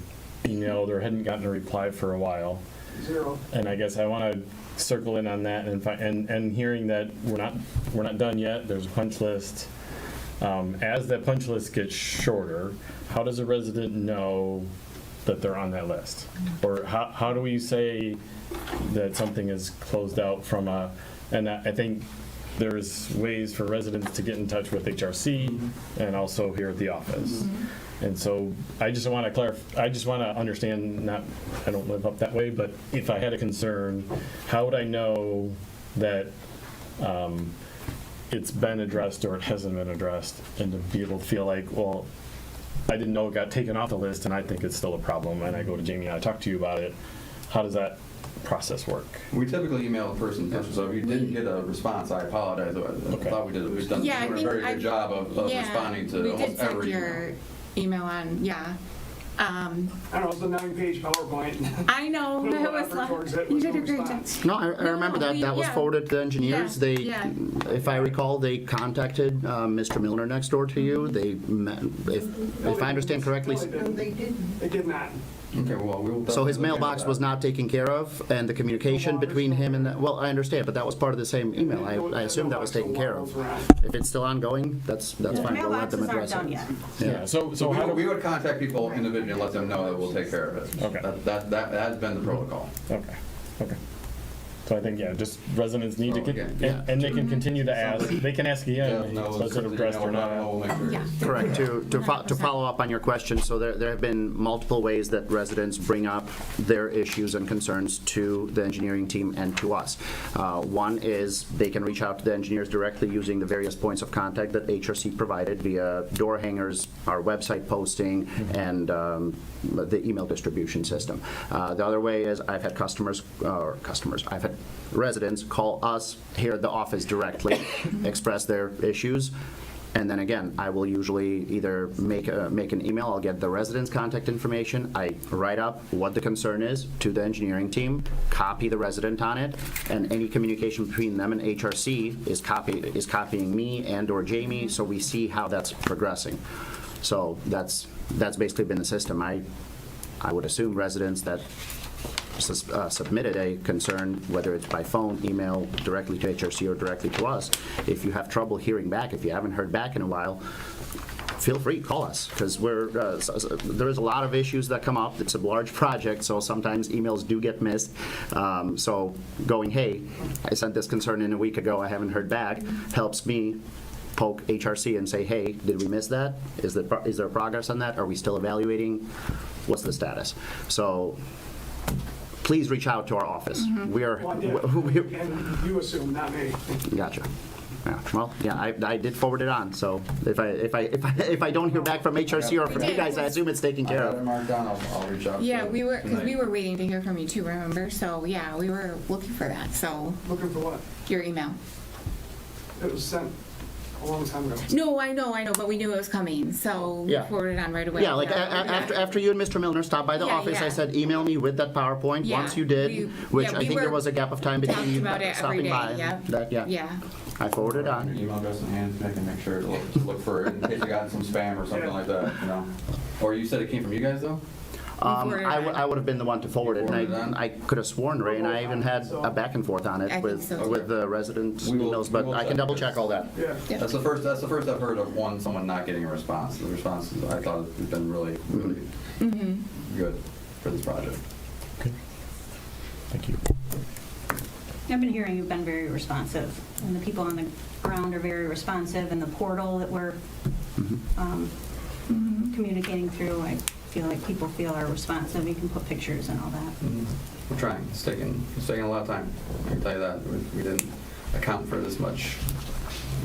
emailed or hadn't gotten a reply for a while. 0. And I guess I want to circle in on that and hearing that we're not done yet, there's a punch list. As that punch list gets shorter, how does a resident know that they're on that list? Or how do we say that something is closed out from and I think there's ways for residents to get in touch with HRC and also here at the office. And so I just want to clarify, I just want to understand, I don't live up that way, but if I had a concern, how would I know that it's been addressed or it hasn't been addressed, and to be able to feel like, well, I didn't know it got taken off the list and I think it's still a problem, and I go to Jamie and I talk to you about it. How does that process work? We typically email the person first, so if you didn't get a response, I apologize. I thought we've done Yeah, I a think very good job of yeah, responding to we almost did send every your email on, yeah. I don't know, it's a 9-page PowerPoint. I know, Put a that little was effort towards it you with did no a great job. response. No, I remember that. That was yeah. forwarded to the engineers. Yeah, They, yeah. if I recall, they contacted Mr. Milner next door to you. They met, if I understand correctly. No, they No, didn't. they didn't. They did not. Okay, well, we will. So his definitely look mailbox into was that. not taken care of, and the communication between him and, well, I understand, but that was part of the same email. I assume that was taken care of. If it's still ongoing, that's fine. We'll let them Mailboxes aren't address done it. yet. Yeah, so So how do we would contact people individually and let them know that we'll take care of it. Okay. That has been the protocol. Okay. So I think, yeah, just residents need to Oh, get, again, yeah. and they can continue to ask, they can ask again, No, was it addressed or not? we'll make sure. Yeah. Correct. To follow up on your question, so there have been multiple ways that residents bring up their issues and concerns to the engineering team and to us. One is they can reach out to the engineers directly using the various points of contact that HRC provided via door hangers, our website posting, and the email distribution system. The other way is I've had I've had residents call us here at the office directly, express their issues, and then again, I will usually either make an email, I'll get the resident's contact information, I write up what the concern is to the engineering team, copy the resident on it, and any communication between them and HRC is copying me and or Jamie, so we see how that's progressing. So that's basically been the system. I would assume residents that submitted a concern, whether it's by phone, email, directly to HRC or directly to us, if you have trouble hearing back, if you haven't heard back in a while, feel free, call us, because there is a lot of issues that come up. It's a large project, so sometimes emails do get missed. So going, hey, I sent this concern in a week ago, I haven't heard back, helps me poke HRC and say, hey, did we miss that? Is there progress on that? Are we still evaluating? What's the status? So please reach out to our office. We are. Well, I did. And you assume, not me. Gotcha. Yeah. Well, yeah, I did forward it on. So if I don't hear back from HRC or from you guys, I assume it's taken care I got it of. marked down, I'll reach out. Yeah, to we were, because tonight. we were waiting to hear from you too, remember? So, yeah, we were looking for that, so, Looking for what? your email. It was sent a long time ago. No, I know, but we knew it was coming, so we Yeah. forwarded it on right away. Yeah, like after you and Mr. Milner stopped by the Yeah, office, I yeah. said, email me with that PowerPoint. Yeah, Once you did, we- which yeah, I we think there were- was a gap of time talked between about it every stopping day, by. yeah. That, yeah. Yeah. I forwarded Your on. email address in hand, I can make sure to look for it in case you got some spam or something like that, you know? Or you said it came from you guys, though? forwarded it on. I would have been the one to forward it, Forwarded it and on? I could have sworn, Ray, and I even had a back and forth on I it think with so, too. with the resident We will- emails, we but will I can check double this. check all that. Yeah. Yeah. That's the first I've heard of someone not getting a response. The response, I thought, has been really good for this project. Thank you. I've been hearing you've been very responsive, and the people on the ground are very responsive, and the portal that we're communicating through, I feel like people feel are responsive. You can put pictures and all that. We're trying. It's taking a lot of time. I can tell you that. We didn't account for this much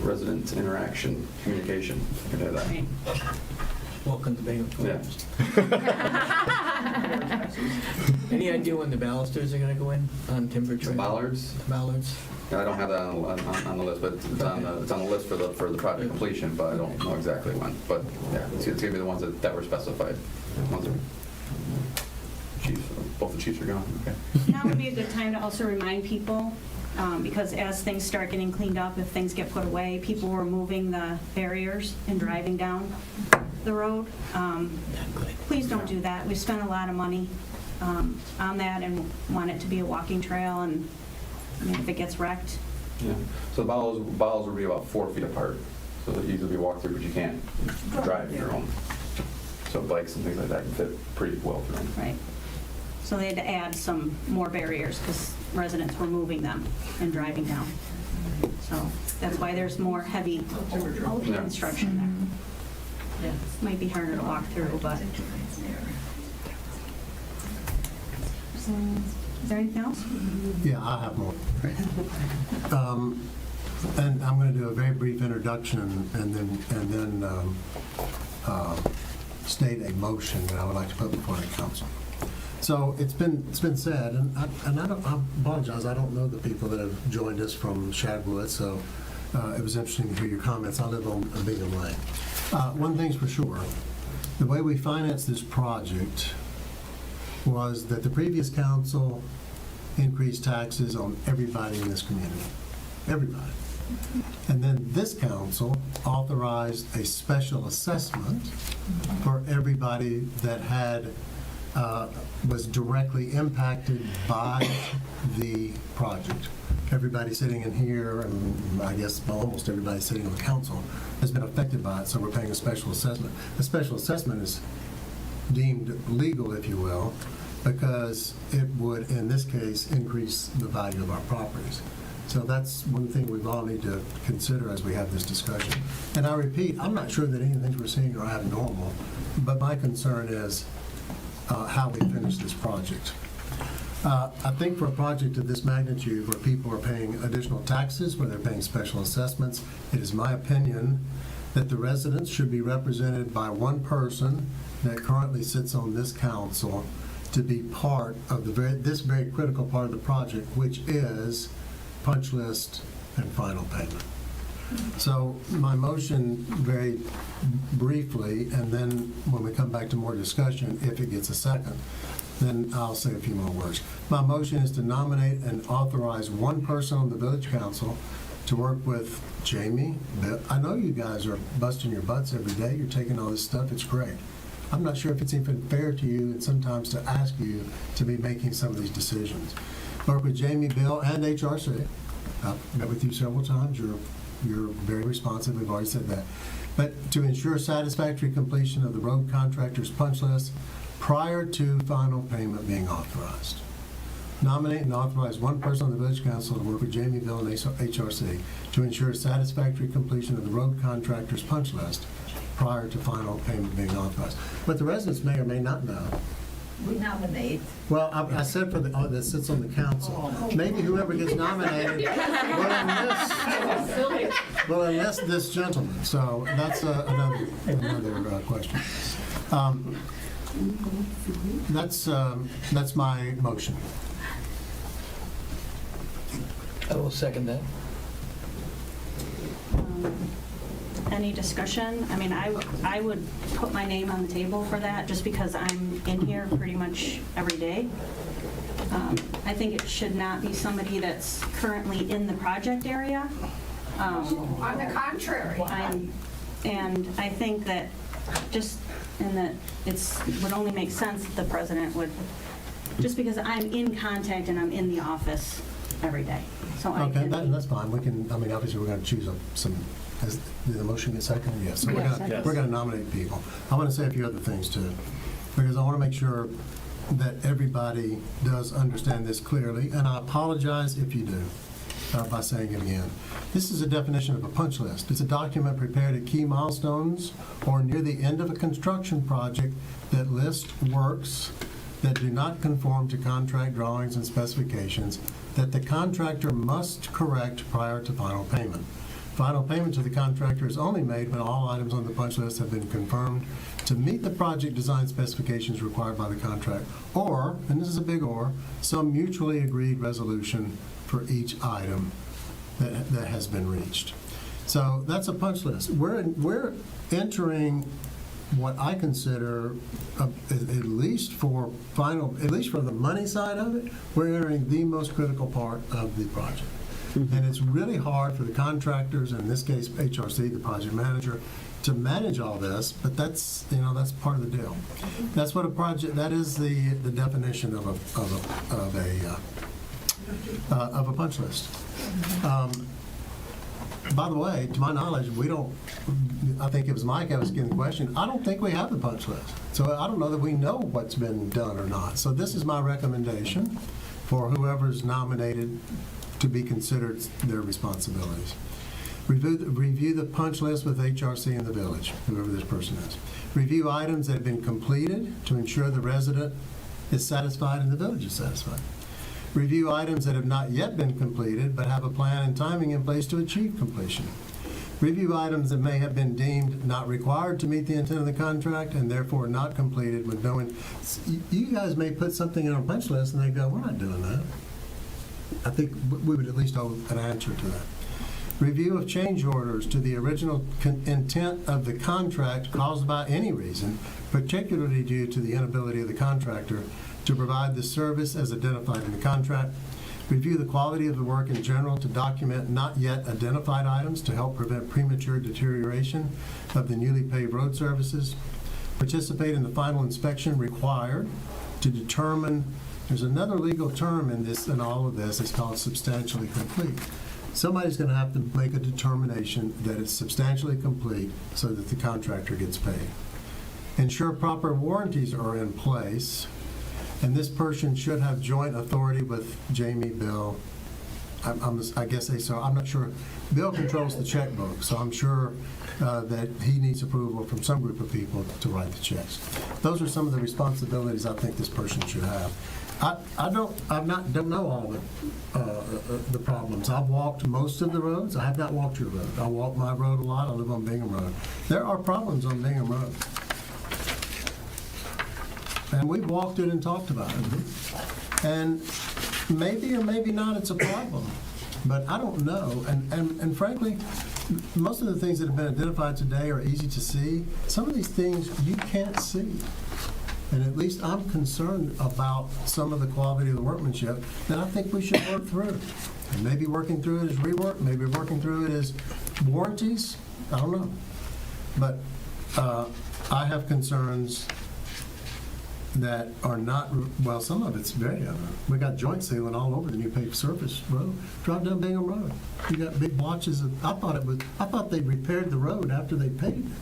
resident interaction, communication. I can tell you that. Right. Welcome to Bingham. Yeah. Any idea when the balusters are gonna go in on timber The trail? bollards, Ballards? I don't have that on the list, but it's on the list for the project completion, but I don't know exactly when. But yeah, it's gonna be the ones that were specified. Ones that chiefs, both the chiefs are gone. Okay. Now would be a good time to also remind people, because as things start getting cleaned up, if things get put away, people were moving the barriers and driving down the road. Please don't do that. We spent a lot of money on that and want it to be a walking trail, and I mean, if it gets wrecked, Yeah. So the bottles will be about 4 feet apart, so that easily be walked through, but you can't drive your own. So bikes and things like that can fit pretty well through them. right? So they had to add some more barriers because residents were moving them and driving down. So that's why there's more heavy Yeah. construction there. Might be harder to walk through, but. So, is there anything else? Yeah, I have more. And I'm going to do a very brief introduction and then state a motion that I would like to put before the council. So it's been said, and I apologize, I don't know the people that have joined us from Shadwood, so it was interesting to hear your comments. I live on Bingham Lane. One thing's for sure, the way we financed this project was that the previous council increased taxes on everybody in this community. Everybody. And then this council authorized a special assessment for everybody that was directly impacted by the project. Everybody sitting in here, and I guess almost everybody sitting on the council, has been affected by it, so we're paying a special assessment. A special assessment is deemed legal, if you will, because it would, in this case, increase the value of our properties. So that's one thing we all need to consider as we have this discussion. And I repeat, I'm not sure that any of the things we're seeing are abnormal, but my concern is how we finish this project. I think for a project of this magnitude where people are paying additional taxes, where they're paying special assessments, it is my opinion that the residents should be represented by one person that currently sits on this council to be part of this very critical part of the project, which is punch list and final payment. So my motion, very briefly, and then when we come back to more discussion, if it gets a second, then I'll say a few more words. My motion is to nominate and authorize one person on the village council to work with Jamie. I know you guys are busting your butts every day. You're taking all this stuff. It's great. I'm not sure if it's even fair to you and sometimes to ask you to be making some of these decisions. Work with Jamie, Bill, and HRC. I've met with you several times. You're very responsive. We've already said that. But to ensure satisfactory completion of the road contractor's punch list prior to final payment being authorized. Nominate and authorize one person on the village council to work with Jamie, Bill, and HRC to ensure satisfactory completion of the road contractor's punch list prior to final payment being authorized. But the residents may or may not know. We nominate. Well, I said for the, that sits on the council. Maybe whoever gets nominated will enlist this gentleman. So that's another question. That's my motion. I will second that. Any discussion? I mean, I would put my name on the table for that, just because I'm in here pretty much every day. I think it should not be somebody that's currently in the project area. On the contrary. And I think that would only make sense if the president would, just because I'm in contact and I'm in the office every day. So Okay, that's fine. We can, I mean, obviously, we're going to choose some, did the motion get seconded? Yes. So we're going to nominate people. I want to say a few other things, too, because I want to make sure that everybody does understand this clearly, and I apologize if you do, by saying it again. This is a definition of a punch list. It's a document prepared at key milestones or near the end of a construction project that lists works that do not conform to contract drawings and specifications that the contractor must correct prior to final payment. Final payment to the contractor is only made when all items on the punch list have been confirmed to meet the project design specifications required by the contract, or, and this is a big or, some mutually agreed resolution for each item that has been reached. So that's a punch list. We're entering what I consider, at least for the money side of it, we're entering the most critical part of the project. And it's really hard for the contractors, and in this case, HRC, the project manager, to manage all this, but that's part of the deal. That's what a project, that is the definition of a punch list. By the way, to my knowledge, I think it was Mike asking the question, I don't think we have the punch list. So I don't know that we know what's been done or not. So this is my recommendation for whoever's nominated to be considered their responsibilities. Review the punch list with HRC in the village, whoever this person is. Review items that have been completed to ensure the resident is satisfied and the village is satisfied. Review items that have not yet been completed but have a plan and timing in place to achieve completion. Review items that may have been deemed not required to meet the intent of the contract and therefore not completed with knowing. You guys may put something in a punch list and they go, we're not doing that. I think we would at least owe an answer to that. Review of change orders to the original intent of the contract caused by any reason, particularly due to the inability of the contractor to provide the service as identified in the contract. Review the quality of the work in general to document not yet identified items to help prevent premature deterioration of the newly paved road services. Participate in the final inspection required to determine, there's another legal term in all of this, it's called substantially complete. Somebody's going to have to make a determination that it's substantially complete so that the contractor gets paid. Ensure proper warranties are in place, and this person should have joint authority with Jamie, Bill. I guess I'm not sure. Bill controls the checkbook, so I'm sure that he needs approval from some group of people to write the checks. Those are some of the responsibilities I think this person should have. I don't know all the problems. I've walked most of the roads. I have not walked your road. I walk my road a lot. I live on Bingham Road. There are problems on Bingham Road. And we've walked it and talked about it. And maybe or maybe not it's a problem, but I don't know. And frankly, most of the things that have been identified today are easy to see. Some of these things you can't see. And at least I'm concerned about some of the quality of the workmanship that I think we should work through. And maybe working through it is rework, maybe working through it is warranties, I don't know. But I have concerns that are not, well, some of it's very evident. We got joint sealing all over the new paved surface road. Drive down Bingham Road. You got big blotches of, I thought they repaired the road after they paved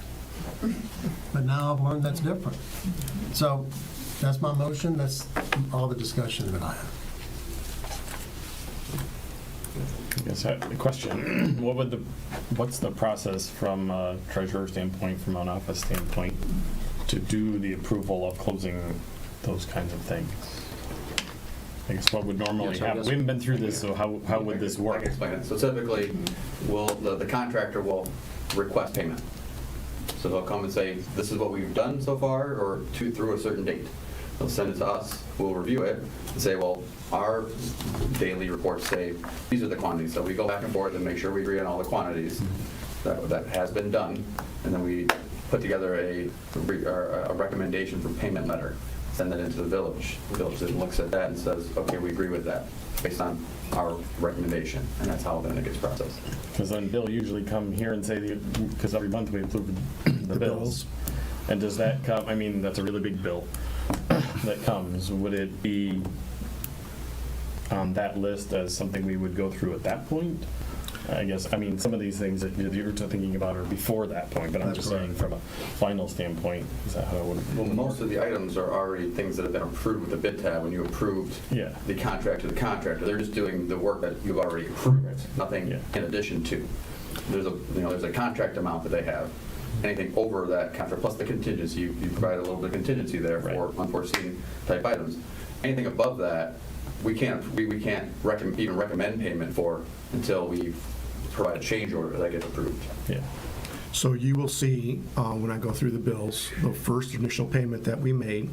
it. But now I've learned that's different. So that's my motion. That's all the discussion that I have. I guess I have a question. What's the process from a treasurer standpoint, from an office standpoint, to do the approval of closing those kinds of things? I guess what would normally happen? We haven't been through this, so how would this I work? can explain it. So typically, the contractor will request payment. So they'll come and say, this is what we've done so far, or through a certain date. They'll send it to us, we'll review it, and say, well, our daily reports say, these are the quantities. So we go back and forth and make sure we agree on all the quantities that has been done, and then we put together a recommendation for payment letter, send that into the village. The village then looks at that and says, okay, we agree with that, based on our recommendation, and that's how then it gets processed. Because then Bill usually come here and say, because every month we approve the bills. And does that come, I mean, that's a really big bill that comes. Would it be on that list as something we would go through at that point? I guess, I mean, some of these things that you're thinking about are before that point, but I'm just saying from a final standpoint, is that how it would? Well, most of the items are already things that have been approved with the bid tab when you approved the contract to the contractor. They're just doing the work that you've already approved, nothing in addition to. There's a contract amount that they have. Anything over that contract, plus the contingency, you provide a little bit of contingency there for unforeseen type items. Anything above that, we can't even recommend payment for until we provide a change order that gets approved. Yeah. So you will see, when I go through the bills, the first initial payment that we made,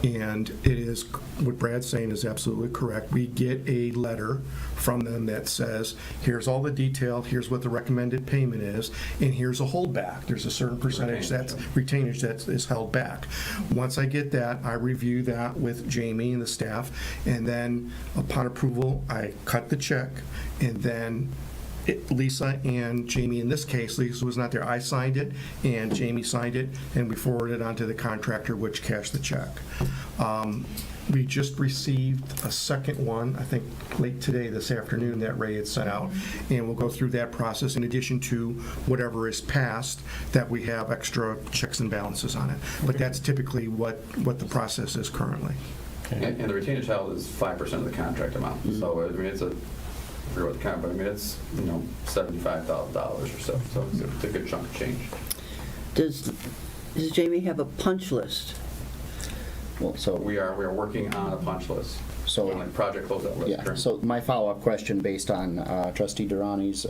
and it is, what Brad's saying is absolutely correct. We get a letter from them that says, here's all the detail, here's what the recommended payment is, and here's a holdback. There's a certain percentage retainage that is held back. Once I get that, I review that with Jamie and the staff, and then upon approval, I cut the check, and then Lisa and Jamie, in this case, Lisa was not there, I signed it, and Jamie signed it, and we forwarded it on to the contractor, which cashed the check. We just received a second one, I think late today, this afternoon, that Ray had sent out, and we'll go through that process in addition to whatever is passed, that we have extra checks and balances on it. But that's typically what the process is currently. And the retainage held is 5% of the contract amount. So, I mean, it's I forget what the count, but I mean, it's, $75,000 or so. So it's a good chunk of change. Does Jamie have a punch list? Well, so we are working on a punch list. So on a project closeout list. Yeah. So my follow-up question, based on Trustee Durrani's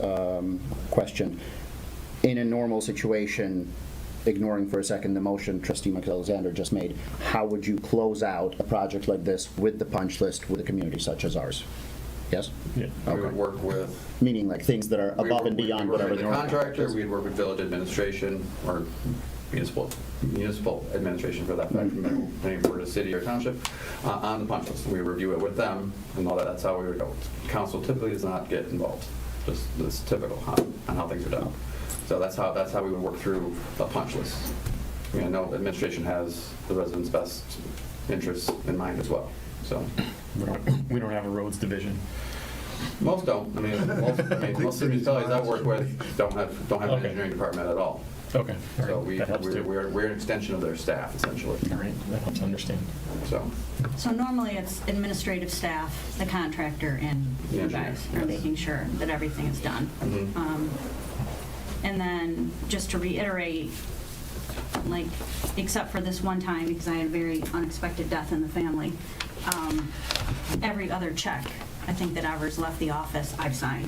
question, in a normal situation, ignoring for a second the motion Trustee McAlexander just made, how would you close out a project like this with the punch list with a community such as ours? Yes? Yeah. We would work with... Meaning like things that are above and beyond whatever the contractor, we'd work with village administration or municipal administration for that fact, any for the city or township, on the punch list. We review it with them and all that. That's how we would go. Council typically does not get involved. Just it's typical on how things are done. So that's how we would work through a punch list. I mean, I know administration has the residents' best interests in mind as well. So we don't have a roads division. Most don't. I mean, most municipalities I work with don't have an engineering department at all. Okay. So we're an extension of their staff, essentially. All right, that helps understand. So normally it's administrative staff, the contractor, and you guys are making sure that everything is done. And then just to reiterate, like, except for this one time, because I had a very unexpected death in the family, every other check, I think that ever's left the office, I've signed.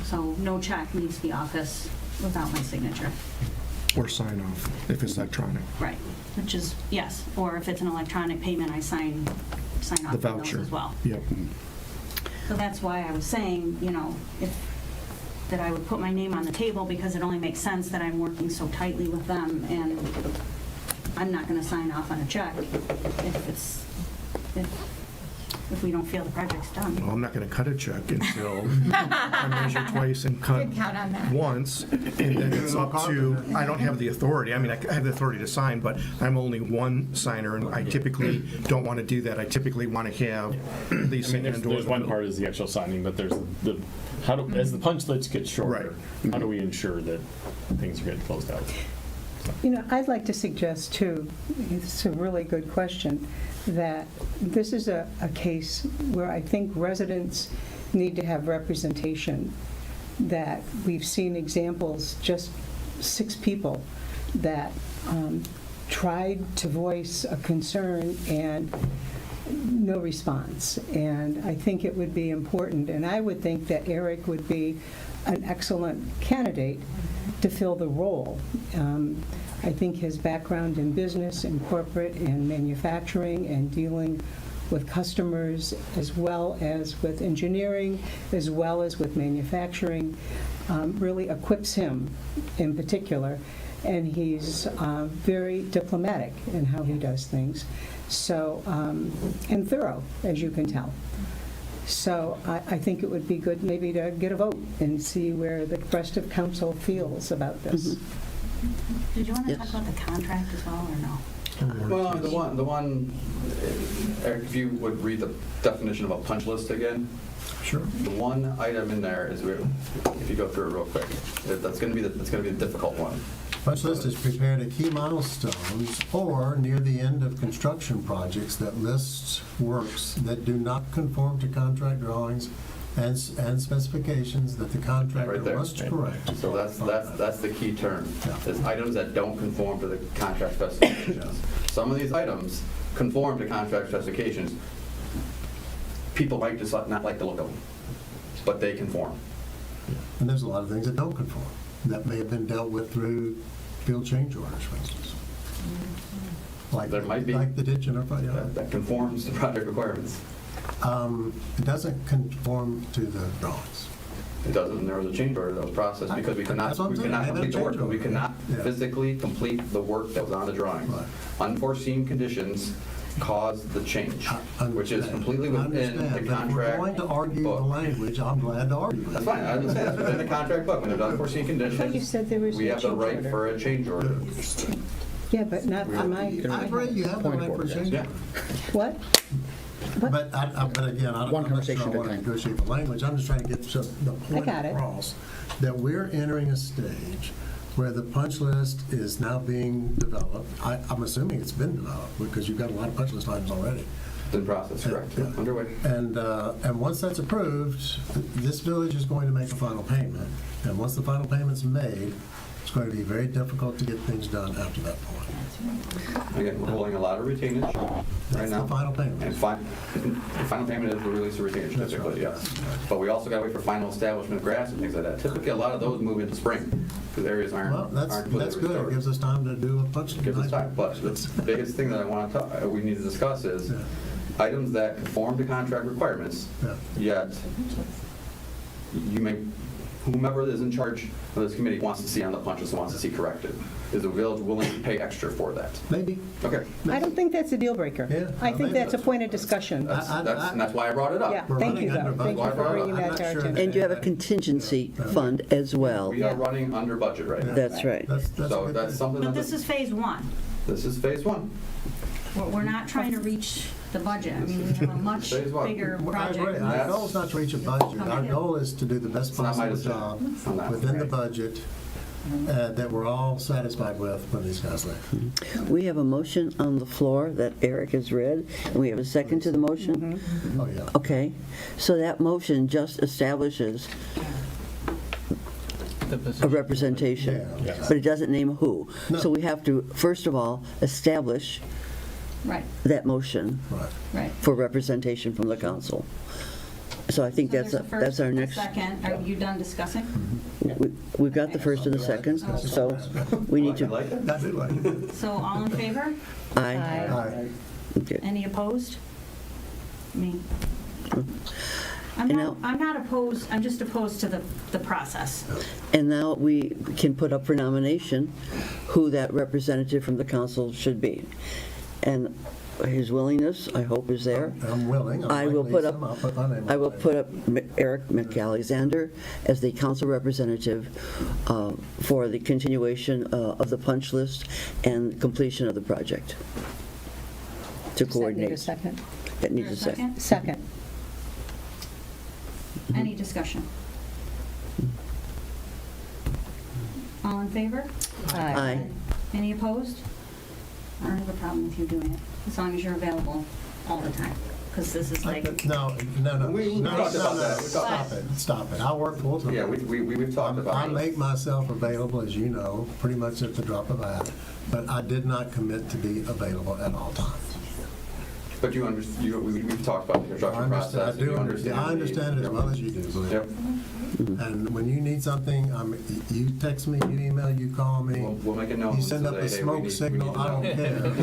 So no check leaves the office without my signature. Or sign off, if it's electronic. Right, which is, yes, or if it's an electronic payment, I sign off The on those voucher. as well. Yep. So that's why I was saying, that I would put my name on the table, because it only makes sense that I'm working so tightly with them, and I'm not going to sign off on a check if if we don't feel the project's done. Well, I'm not going to cut a check until I measure twice and cut Good count on that. once, and then it's up to, I don't have the authority, I mean, I have the authority to sign, but I'm only one signer, and I typically don't want to do that. I typically want to have these I mean, things there's one part is the actual signing, but there's the, as the punch list gets shorter, how do we ensure that things are getting closed out? You know, I'd like to suggest too, it's a really good question, that this is a case where I think residents need to have representation, that we've seen examples, just 6 people that tried to voice a concern and no response. And I think it would be important, and I would think that Eric would be an excellent candidate to fill the role. I think his background in business and corporate and manufacturing and dealing with customers as well as with engineering, as well as with manufacturing, really equips him in particular. And he's very diplomatic in how he does things. So, and thorough, as you can tell. So I think it would be good maybe to get a vote and see where the rest of council feels about this. Did you want to talk about the contract as well, or no? Well, the one, Eric, if you would read the definition of a punch list again. Sure. The one item in there is, if you go through it real quick, that's going to be the difficult one. Punch list is prepared at key milestones or near the end of construction projects that lists works that do not conform to contract drawings and specifications that the contractor Right there. must correct. So that's the key term. Yeah. Is items that don't conform to the contract specifications. Some of these items conform to contract specifications. People might just not like the look of them, but they conform. And there's a lot of things that don't conform, that may have been dealt with through field change orders, for instance. Like, There might be. like the ditch in our front yard. That conforms to project requirements. It doesn't conform to the drawings. It doesn't, and there was a change order that was processed because we cannot That's what I'm saying. complete the work. Change order. We cannot Yeah. physically complete the work that was on the drawings. Right. Unforeseen conditions caused the change, I which is understand. completely I within understand, the but if we're contract going to argue the book. language, I'm glad to argue it. That's fine, I understand, it's within the contract book, when there's unforeseen I thought you conditions, said there was we no have the change right order. for a change order. Yeah, but not for my I agree, you have the right for a change. Yeah. What? But again, I'm One not sure I conversation at a want to time. negotiate the language. I'm just trying to get the point got it. across, that we're entering a stage where the punch list is now being developed. I'm assuming it's been developed, because you've got a lot of punch list items already. It's in process, correct, Yeah. underway. And once that's approved, this village is going to make a final payment. And once the final payment's made, it's going to be very difficult to get things done after that point. Again, we're holding a lot of retainage right That's now. the final payment. And the final payment is the release of retainage That's right. typically, yes. But we also gotta wait for final establishment of grass and things like that. Typically, a lot of those move into spring, because areas aren't Well, that's completely good. It restored. gives us time to do a punch list. Gives us time, but the biggest thing that I want to we need to discuss is Yeah. items that conform to contract requirements, Yeah. yet you may, whomever is in charge of this committee wants to see on the punch list and wants to see corrected. Is the village willing to pay extra for that? Maybe. Okay, I don't think that's a deal breaker. Yeah, I think maybe that's a point of discussion. and that's why I brought it up. Yeah, We're thank running you, though. under Thank you budget. for bringing I'm that not to our sure attention. And you have a contingency fund as well. We are running under budget right now. That's right. That's So a good that's thing. something But that, this is phase 1. this is phase one. We're not trying to reach the budget. I mean, we have a much Phase one. bigger I agree. project. Our goal is not to reach a budget. Our goal is to do the best It's not my possible decision. job I'm not. within the budget that we're all satisfied with when these guys leave. We have a motion on the floor that Eric has read, and we have a second to the motion. Oh, yeah. Okay, so that motion just establishes a representation, Yeah. but it doesn't name who. No. So we have to, first of all, establish Right, that motion Right. right. for representation from the council. So I think So that's, there's a first that's our and a next, second. Are you done discussing? we've got the first and the second, so we need You to, like it? I do like it. So all in favor? aye. Aye. Okay. Any opposed? Me. I'm And not, now- I'm not opposed, I'm just opposed to the process. And now we can put up for nomination who that representative from the council should be. And his willingness, I hope, is there. I'm willing. I will put up, I'll put my name I on will it. put up Eric McAlexander as the council representative for the continuation of the punch list and completion of the project to Does that need a coordinate. second? That needs a Is there a second. Second. Any discussion? All in favor? Aye. Any opposed? I don't have a problem with you doing it, as long as you're available all the time, because this is like, No. We talked about that. We Stop it, stop it. I work full time. Yeah, we've talked about I it. make myself available, as you know, pretty much at the drop of a hat, but I did not commit to be available at all times. But we've talked about the construction process. and you understand I understand it as Yep. well as you do. believe me. Yep. And when you need something, you text me, you email, you call me. We'll make a note. You send up a Say, hey, we smoke need signal, to I don't know.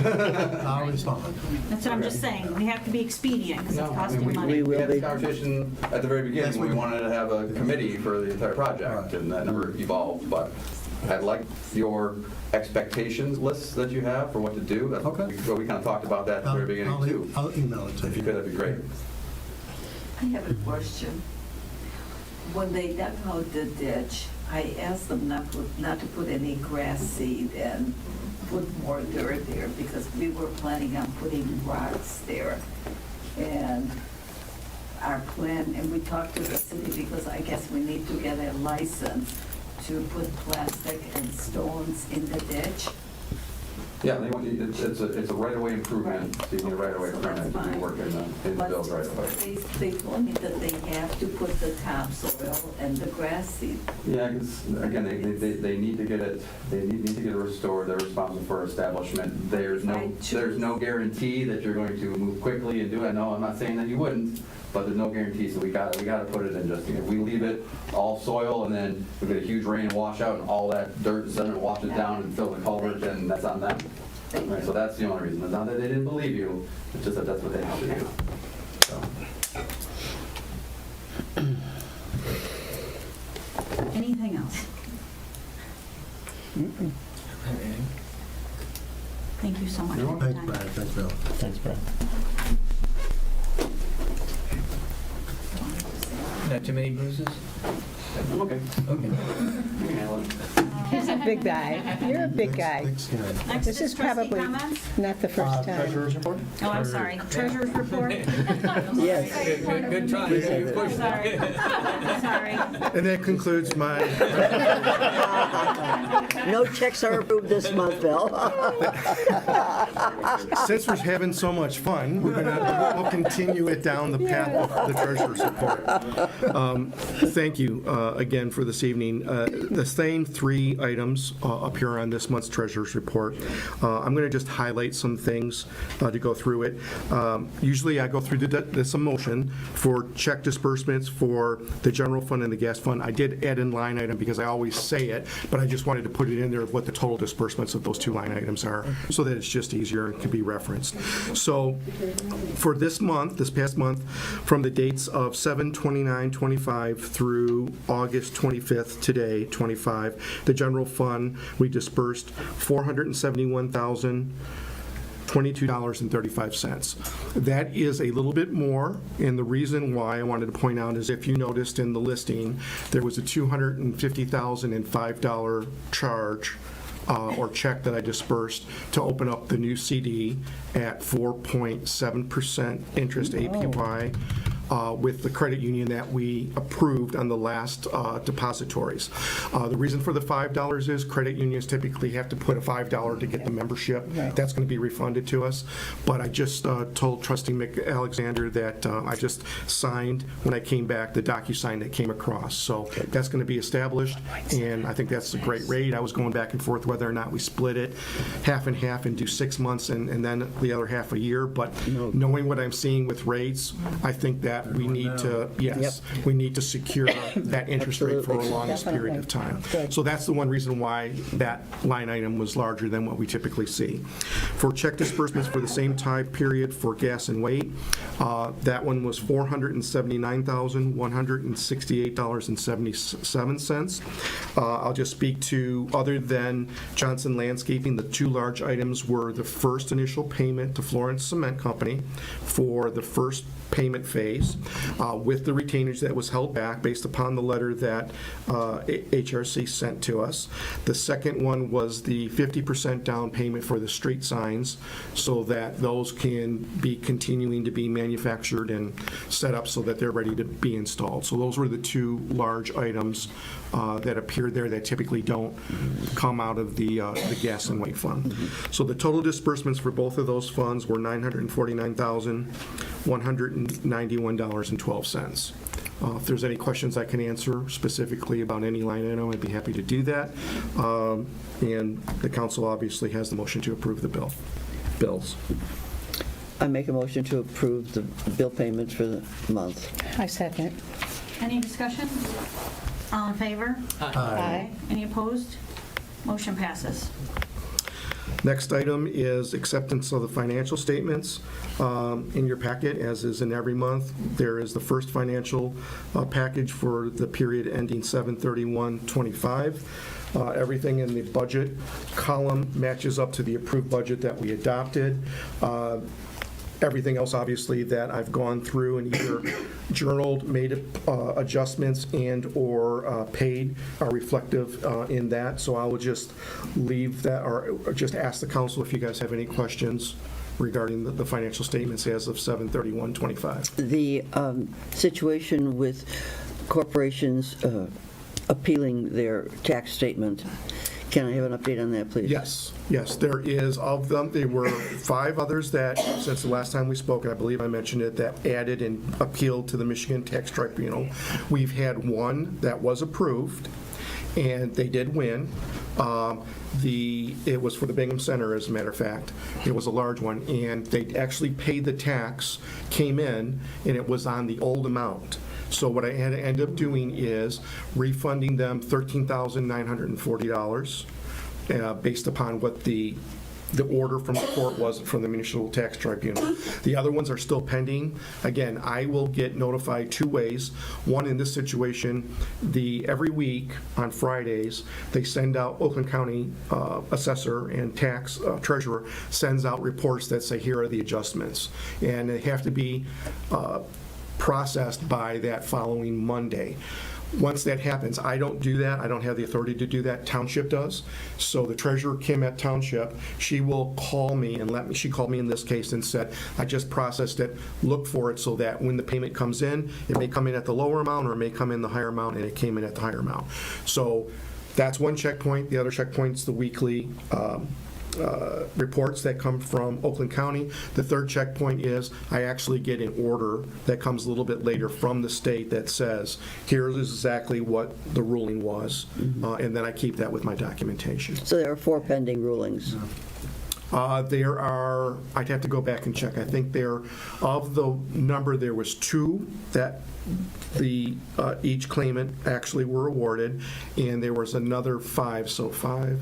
care. I'll respond. that's what I'm just saying, we have to be expedient, because No, it's I costing mean, money. we had this conversation at the very Yes, beginning, we when we did. wanted to have a committee for the entire project, Right. and that never evolved, but I'd like your expectations lists that you have for what to do. That's- Okay. We kind of talked about that at the very beginning too. I'll email it to you. If you could, that'd be great. I have a question. When they dug out the ditch, I asked them not to put any grass seed and put more dirt there, because we were planning on putting rocks there. And our plan, and we talked to the city, because I guess we need to get a license to put plastic and stones in the ditch. Yeah, they want you, it's a right-of-way improvement, so you need a right-of-way So that's permit to do fine. work in the But bills right away. they told me that they have to put the topsoil and the grass seed. Yeah, because, again, they need to get it, they need to get it restored, they're responsible for establishment. There's no guarantee that you're going to move quickly and do it. No, I'm not saying that you wouldn't, but there's no guarantee, so we gotta put it in just, if we leave it all soil and then we get a huge rain and wash out and all that dirt and sediment washes down and fill the culvert, then that's on them. Right, so that's the only reason. It's not that they didn't believe you, it's just that that's what they have to do. So. Anything else? Thank you so much. for your Thanks, time. Brad. Thanks, Bill. Thanks, Brad. Not too many bruises? I'm okay. Okay. You can handle it. He's a big guy. You're a big guy. Big skin. Next This is is trustee probably comments? not the first time. Treasurer's report? Oh, I'm sorry, treasurer's report? Yes. Good try. You pushed Sorry, it. sorry. And that concludes my, No checks are approved this month, Bill. since we're having so much fun, we'll continue it down the path of the treasurer's report. Thank you again for this evening. The same three items appear on this month's treasurer's report. I'm going to just highlight some things to go through it. Usually I go through this motion for check disbursements for the general fund and the gas fund. I did add in line item because I always say it, but I just wanted to put it in there of what the total disbursements of those two line items are, so that it's just easier and can be referenced. So for this month, this past month, from the dates of 7/29/25 through August 25th, today, 25, the general fund, we dispersed $471,022.35. That is a little bit more, and the reason why I wanted to point out is if you noticed in the listing, there was a $250,005 charge or check that I dispersed to open up the new CD at 4.7% interest APY with the credit union that we approved on the last depositories. The reason for the $5 is credit unions typically have to put a $5 to get the membership. Right. That's going to be refunded to us. But I just told Trustee McAlexander that I just signed, when I came back, the DocuSign that came across. So that's going to be established, and I think that's a great rate. I was going back and forth whether or not we split it half and half and do 6 months and then the other half a year. But knowing what I'm seeing with rates, I think that that we need to, yes, we need to secure that interest rate for a Absolutely. longest period of time. Good. So that's the one reason why that line item was larger than what we typically see. For check disbursements for the same time period for gas and weight, that one was $479,168.77. I'll just speak to, other than Johnson Landscaping, the two large items were the first initial payment to Florence Cement Company for the first payment phase with the retainage that was held back based upon the letter that HRC sent to us. The second one was the 50% down payment for the street signs so that those can be continuing to be manufactured and set up so that they're ready to be installed. So those were the two large items that appear there that typically don't come out of the gas and weight fund. So the total disbursements for both of those funds were $949,191.12. If there's any questions I can answer specifically about any line item, I'd be happy to do that. And the council obviously has the motion to approve the bills. I make a motion to approve the bill payments for the month. I second. Any discussion? All in favor? Aye. Any opposed? Motion passes. Next item is acceptance of the financial statements. In your packet, as is in every month, there is the first financial package for the period ending 7/31/25. Everything in the budget column matches up to the approved budget that we adopted. Everything else, obviously, that I've gone through and either journaled, made adjustments, and/or paid are reflective in that. So I will just leave that, or just ask the council if you guys have any questions regarding the financial statements as of 7/31/25. The situation with corporations appealing their tax statement, can I have an update on that, please? Yes, there is. Of them, there were 5 others that, since the last time we spoke, and I believe I mentioned it, that added and appealed to the Michigan Tax Tribunal. We've had one that was approved, and they did win. It was for the Bingham Center, as a matter of fact. It was a large one, and they actually paid the tax, came in, and it was on the old amount. So what I had to end up doing is refunding them $13,940 based upon what the order from the court was from the Municipal Tax Tribunal. The other ones are still pending. Again, I will get notified 2 ways. One, in this situation, every week on Fridays, they send out, Oakland County assessor and tax treasurer sends out reports that say, here are the adjustments. And they have to be processed by that following Monday. Once that happens, I don't do that. I don't have the authority to do that. Township does. So the treasurer, Kim at Township, she will call me and she called me in this case and said, I just processed it, look for it so that when the payment comes in, it may come in at the lower amount or it may come in the higher amount, and it came in at the higher amount. So that's one checkpoint. The other checkpoint's the weekly reports that come from Oakland County. The third checkpoint is I actually get an order that comes a little bit later from the state that says, here's exactly what the ruling was, and then I keep that with my documentation. So there are 4 pending rulings. There are, I'd have to go back and check. I think of the number, there was 2 that each claimant actually were awarded, and there was another 5, so 5,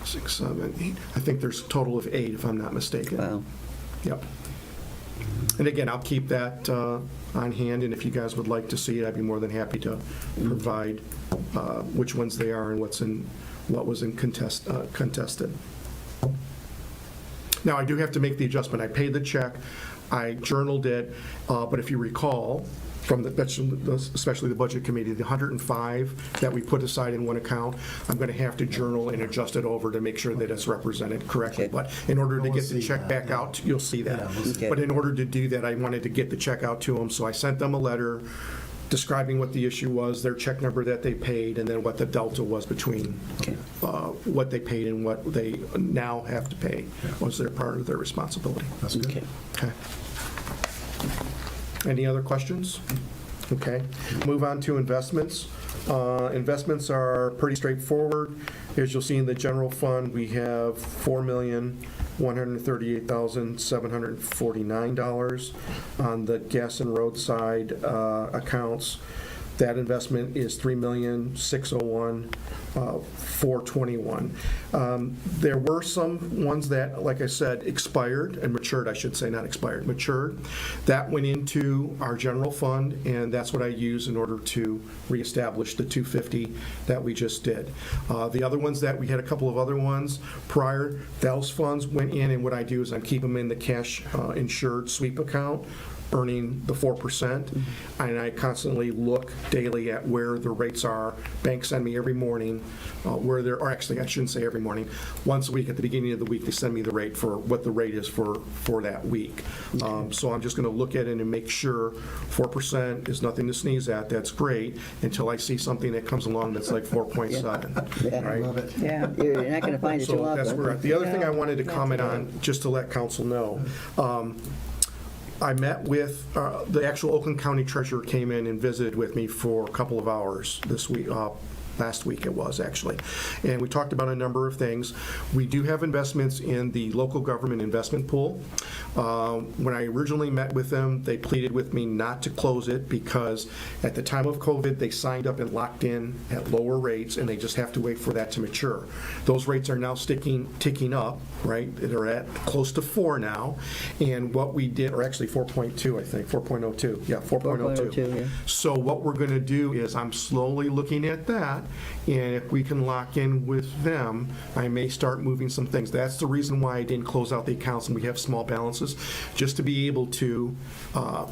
6, 7, 8. I think there's a total of 8, if I'm not mistaken. Wow. Yep. And again, I'll keep that on hand, and if you guys would like to see it, I'd be more than happy to provide which ones they are and what was contested. Now, I do have to make the adjustment. I paid the check, I journaled it, but if you recall, especially the Budget Committee, the 105 that we put aside in one account, I'm going to have to journal and adjust it over to make sure that it's represented correctly. Okay. But in order to get the check back out, you'll see that. Okay. But in order to do that, I wanted to get the check out to them, so I sent them a letter describing what the issue was, their check number that they paid, and then what the delta was between what they paid and what they now have to pay once they're part of their responsibility. That's good. Okay. Any other questions? Okay. Move on to investments. Investments are pretty straightforward. As you'll see in the general fund, we have $4 million $138,749. On the gas and roadside accounts, that investment is $3,601,421. There were some ones that, like I said, expired and matured, I should say, not expired, matured. That went into our general fund, and that's what I use in order to reestablish the 250 that we just did. The other ones that we had a couple of other ones prior, those funds went in, and what I do is I keep them in the cash insured sweep account, earning the 4%, and I constantly look daily at where the rates are. Banks send me every morning where they're, or actually I shouldn't say every morning, once a week at the beginning of the week they send me the rate for what the rate is for that week. So I'm just going to look at it and make sure 4% is nothing to sneeze at. That's great until I see something that comes along that's like 4.7. Yeah. Right? Love it. Yeah. You're not going to find it too So that's often. where, the other thing I wanted to comment on, just to let council know, I met with, the actual Oakland County Treasurer came in and visited with me for a couple of hours this week, last week it was actually. And we talked about a number of things. We do have investments in the local government investment pool. When I originally met with them, they pleaded with me not to close it because at the time of COVID, they signed up and locked in at lower rates, and they just have to wait for that to mature. Those rates are now ticking up, right? They're at close to 4 now. And what we did, or actually 4.2, I think, 4.02. Yeah, 4.02. 4.02, yeah. So what we're going to do is I'm slowly looking at that, and if we can lock in with them, I may start moving some things. That's the reason why I didn't close out the accounts and we have small balances, just to be able to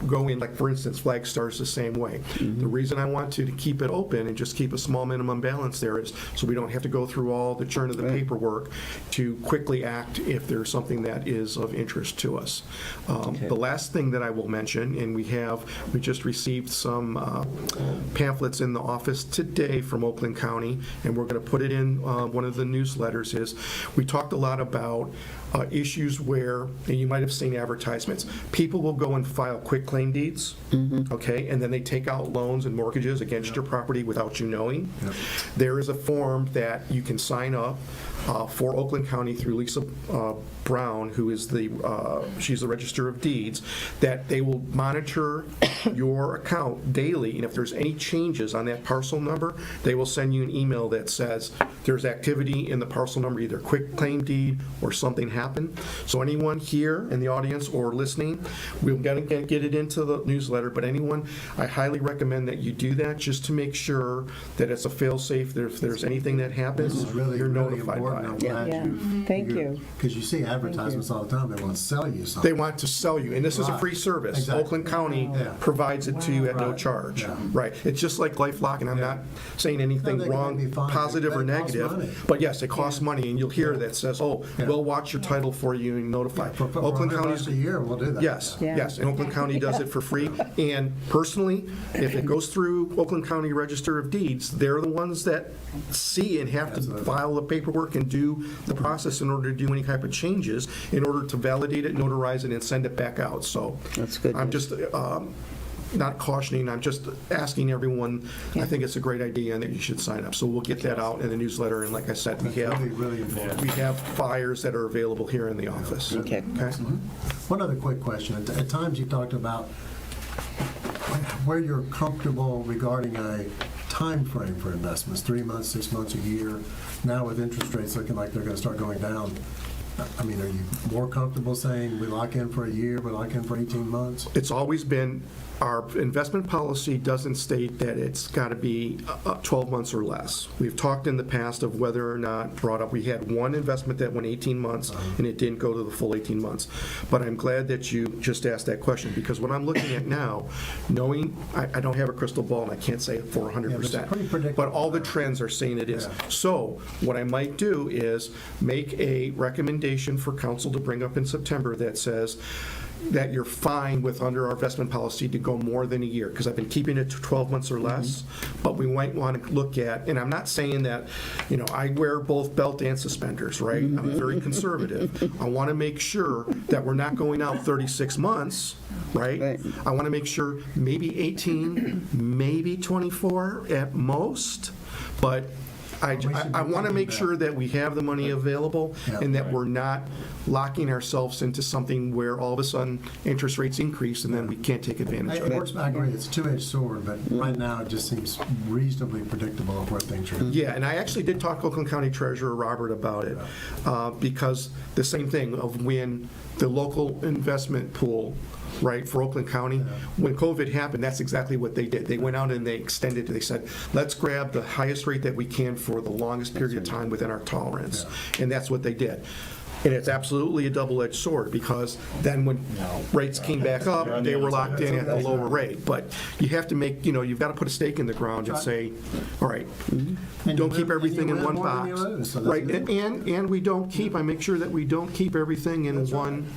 go in, like for instance, Flagstar's the same way. The reason I want to keep it open and just keep a small minimum balance there is so we don't have to go through all the churn of the paperwork to quickly act if there's something that is of interest to us. The last thing that I will mention, and we just received some pamphlets in the office today from Oakland County, and we're going to put it in one of the newsletters, is we talked a lot about issues where, and you might have seen advertisements, people will go and file quitclaim deeds, okay, and then they take out loans and mortgages against your property without you knowing. There is a form that you can sign up for Oakland County through Lisa Brown, who is she's the Register of Deeds, that they will monitor your account daily, and if there's any changes on that parcel number, they will send you an email that says there's activity in the parcel number, either quitclaim deed or something happened. So anyone here in the audience or listening, we'll get it into the newsletter, but anyone, I highly recommend that you do that just to make sure that it's a fail-safe. If there's anything that happens, This is really, you're really notified by important. it. I'm glad Thank you. Because you see advertisements all the time, they want to sell you something. They want to sell you, and this is a free service. Exactly. Oakland County Yeah. provides it to you at no Right. charge. Yeah. Right. It's just like LifeLock, and I'm not saying anything No, they can wrong, be fine. positive or But it costs money. negative. But yes, it costs money, and you'll hear that says, oh, we'll watch your title for you and notify. For Oakland $100 County's a year, we'll do that. Yes, Yeah. yes, and Oakland County does it for free. And personally, if it goes through Oakland County Register of Deeds, they're the ones that see and have to file the paperwork and do the process in order to do any type of changes, in order to validate it, notarize it, and send it back out. So That's good. I'm just not cautioning, I'm just asking everyone, I think it's a great idea and that you should sign up. So we'll get that out in the newsletter, and like I said, we That's have really, really important. we have flyers that are available here in the office. Okay. One other quick question. At times you talked about where you're comfortable regarding a time frame for investments, 3 months, 6 months, a year. Now with interest rates looking like they're going to start going down, I mean, are you more comfortable saying we lock in for a year, we lock in for 18 months? It's always been, our investment policy doesn't state that it's got to be 12 months or less. We've talked in the past of whether or not, brought up, we had one investment that went 18 months and it didn't go to the full 18 months. But I'm glad that you just asked that question, because what I'm looking at now, knowing, I don't have a crystal ball and I can't say it for Yeah, but it's pretty 100%, predictable. but all the trends are saying it is. Yeah. So what I might do is make a recommendation for council to bring up in September that says that you're fine with, under our investment policy, to go more than a year, because I've been keeping it to 12 months or less, but we might want to look at, and I'm not saying that, I wear both belt and suspenders, right? I'm very conservative. I want to make sure that we're not going out 36 months, right? Right. I want to make sure maybe 18, maybe 24 at most, but I want to make sure that we have the money available and that we're not locking ourselves into something where all of a sudden interest rates increase and then we can't take advantage of it. I agree, it's a two-edged sword, but right now it just seems reasonably predictable of where things are. Yeah, and I actually did talk to Oakland County Treasurer Robert about it, because the same thing of when the local investment pool, right, for Oakland County, when COVID happened, that's exactly what they did. They went out and they extended, they said, let's grab the highest rate that we can for the longest period of time within our tolerance. And that's what they did. And it's absolutely a double-edged sword, because then when rates came back up, they were locked in at the lower rate. But you have to make, you've got to put a stake in the ground and say, all right, don't keep everything in one box. Right, and we don't keep, I make sure that we don't keep everything in one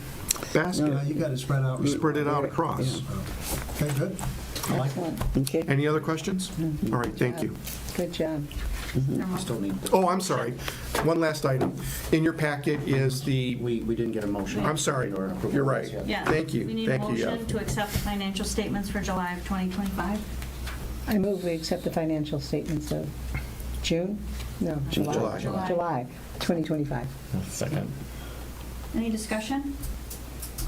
basket. No, you got to spread out. Spread it out across. Okay, good. I like it. Okay, Any other questions? All right, thank you. good job. Still need, Oh, I'm sorry. One last item. In your packet is the, we didn't get a motion. I'm sorry, or approval you're of right. this yet. Yeah. Thank you. We need a Thank you, yeah. motion to accept the financial statements for July of 2025. I move we accept the financial statements of June? No, July. July. July 2025. Second. Any discussion?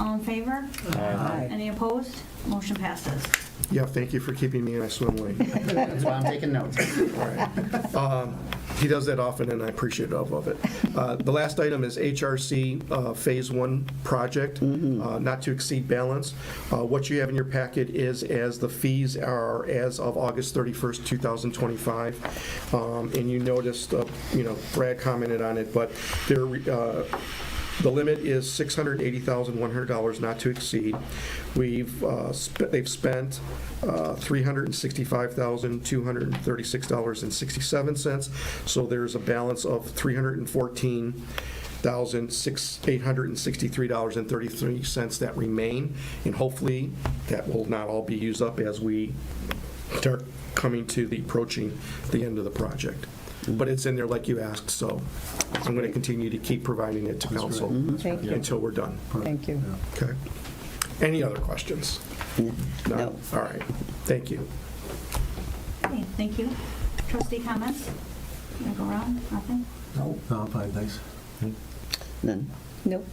All in favor? Aye. Any opposed? Motion passes. Yeah, thank you for keeping me in my swim lane. That's why I'm taking notes. All right. He does that often, and I appreciate of it. The last item is HRC Phase 1 project, not to exceed balance. What you have in your packet is as the fees are as of August 31st, 2025. And you noticed, Brad commented on it, but the limit is $680,100 not to exceed. They've spent $365,236.67, so there's a balance of $314,863.33 that remain, and hopefully that will not all be used up as we start approaching the end of the project. But it's in there like you asked, so I'm going to continue to keep providing it to council Thank you. until we're done. Thank you. Okay? Any other questions? No. All right. Thank you. Okay, thank you. Trustee comments? You want to go around? Nothing? No, I'm fine, thanks. None. Nope.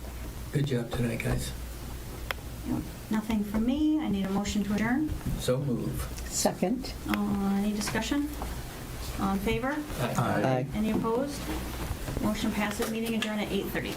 Good job tonight, guys. No, nothing from me. I need a motion to adjourn. So move. Second. Any discussion? All in favor? Aye. Any opposed? Motion passes. Meeting adjourned at 8:30.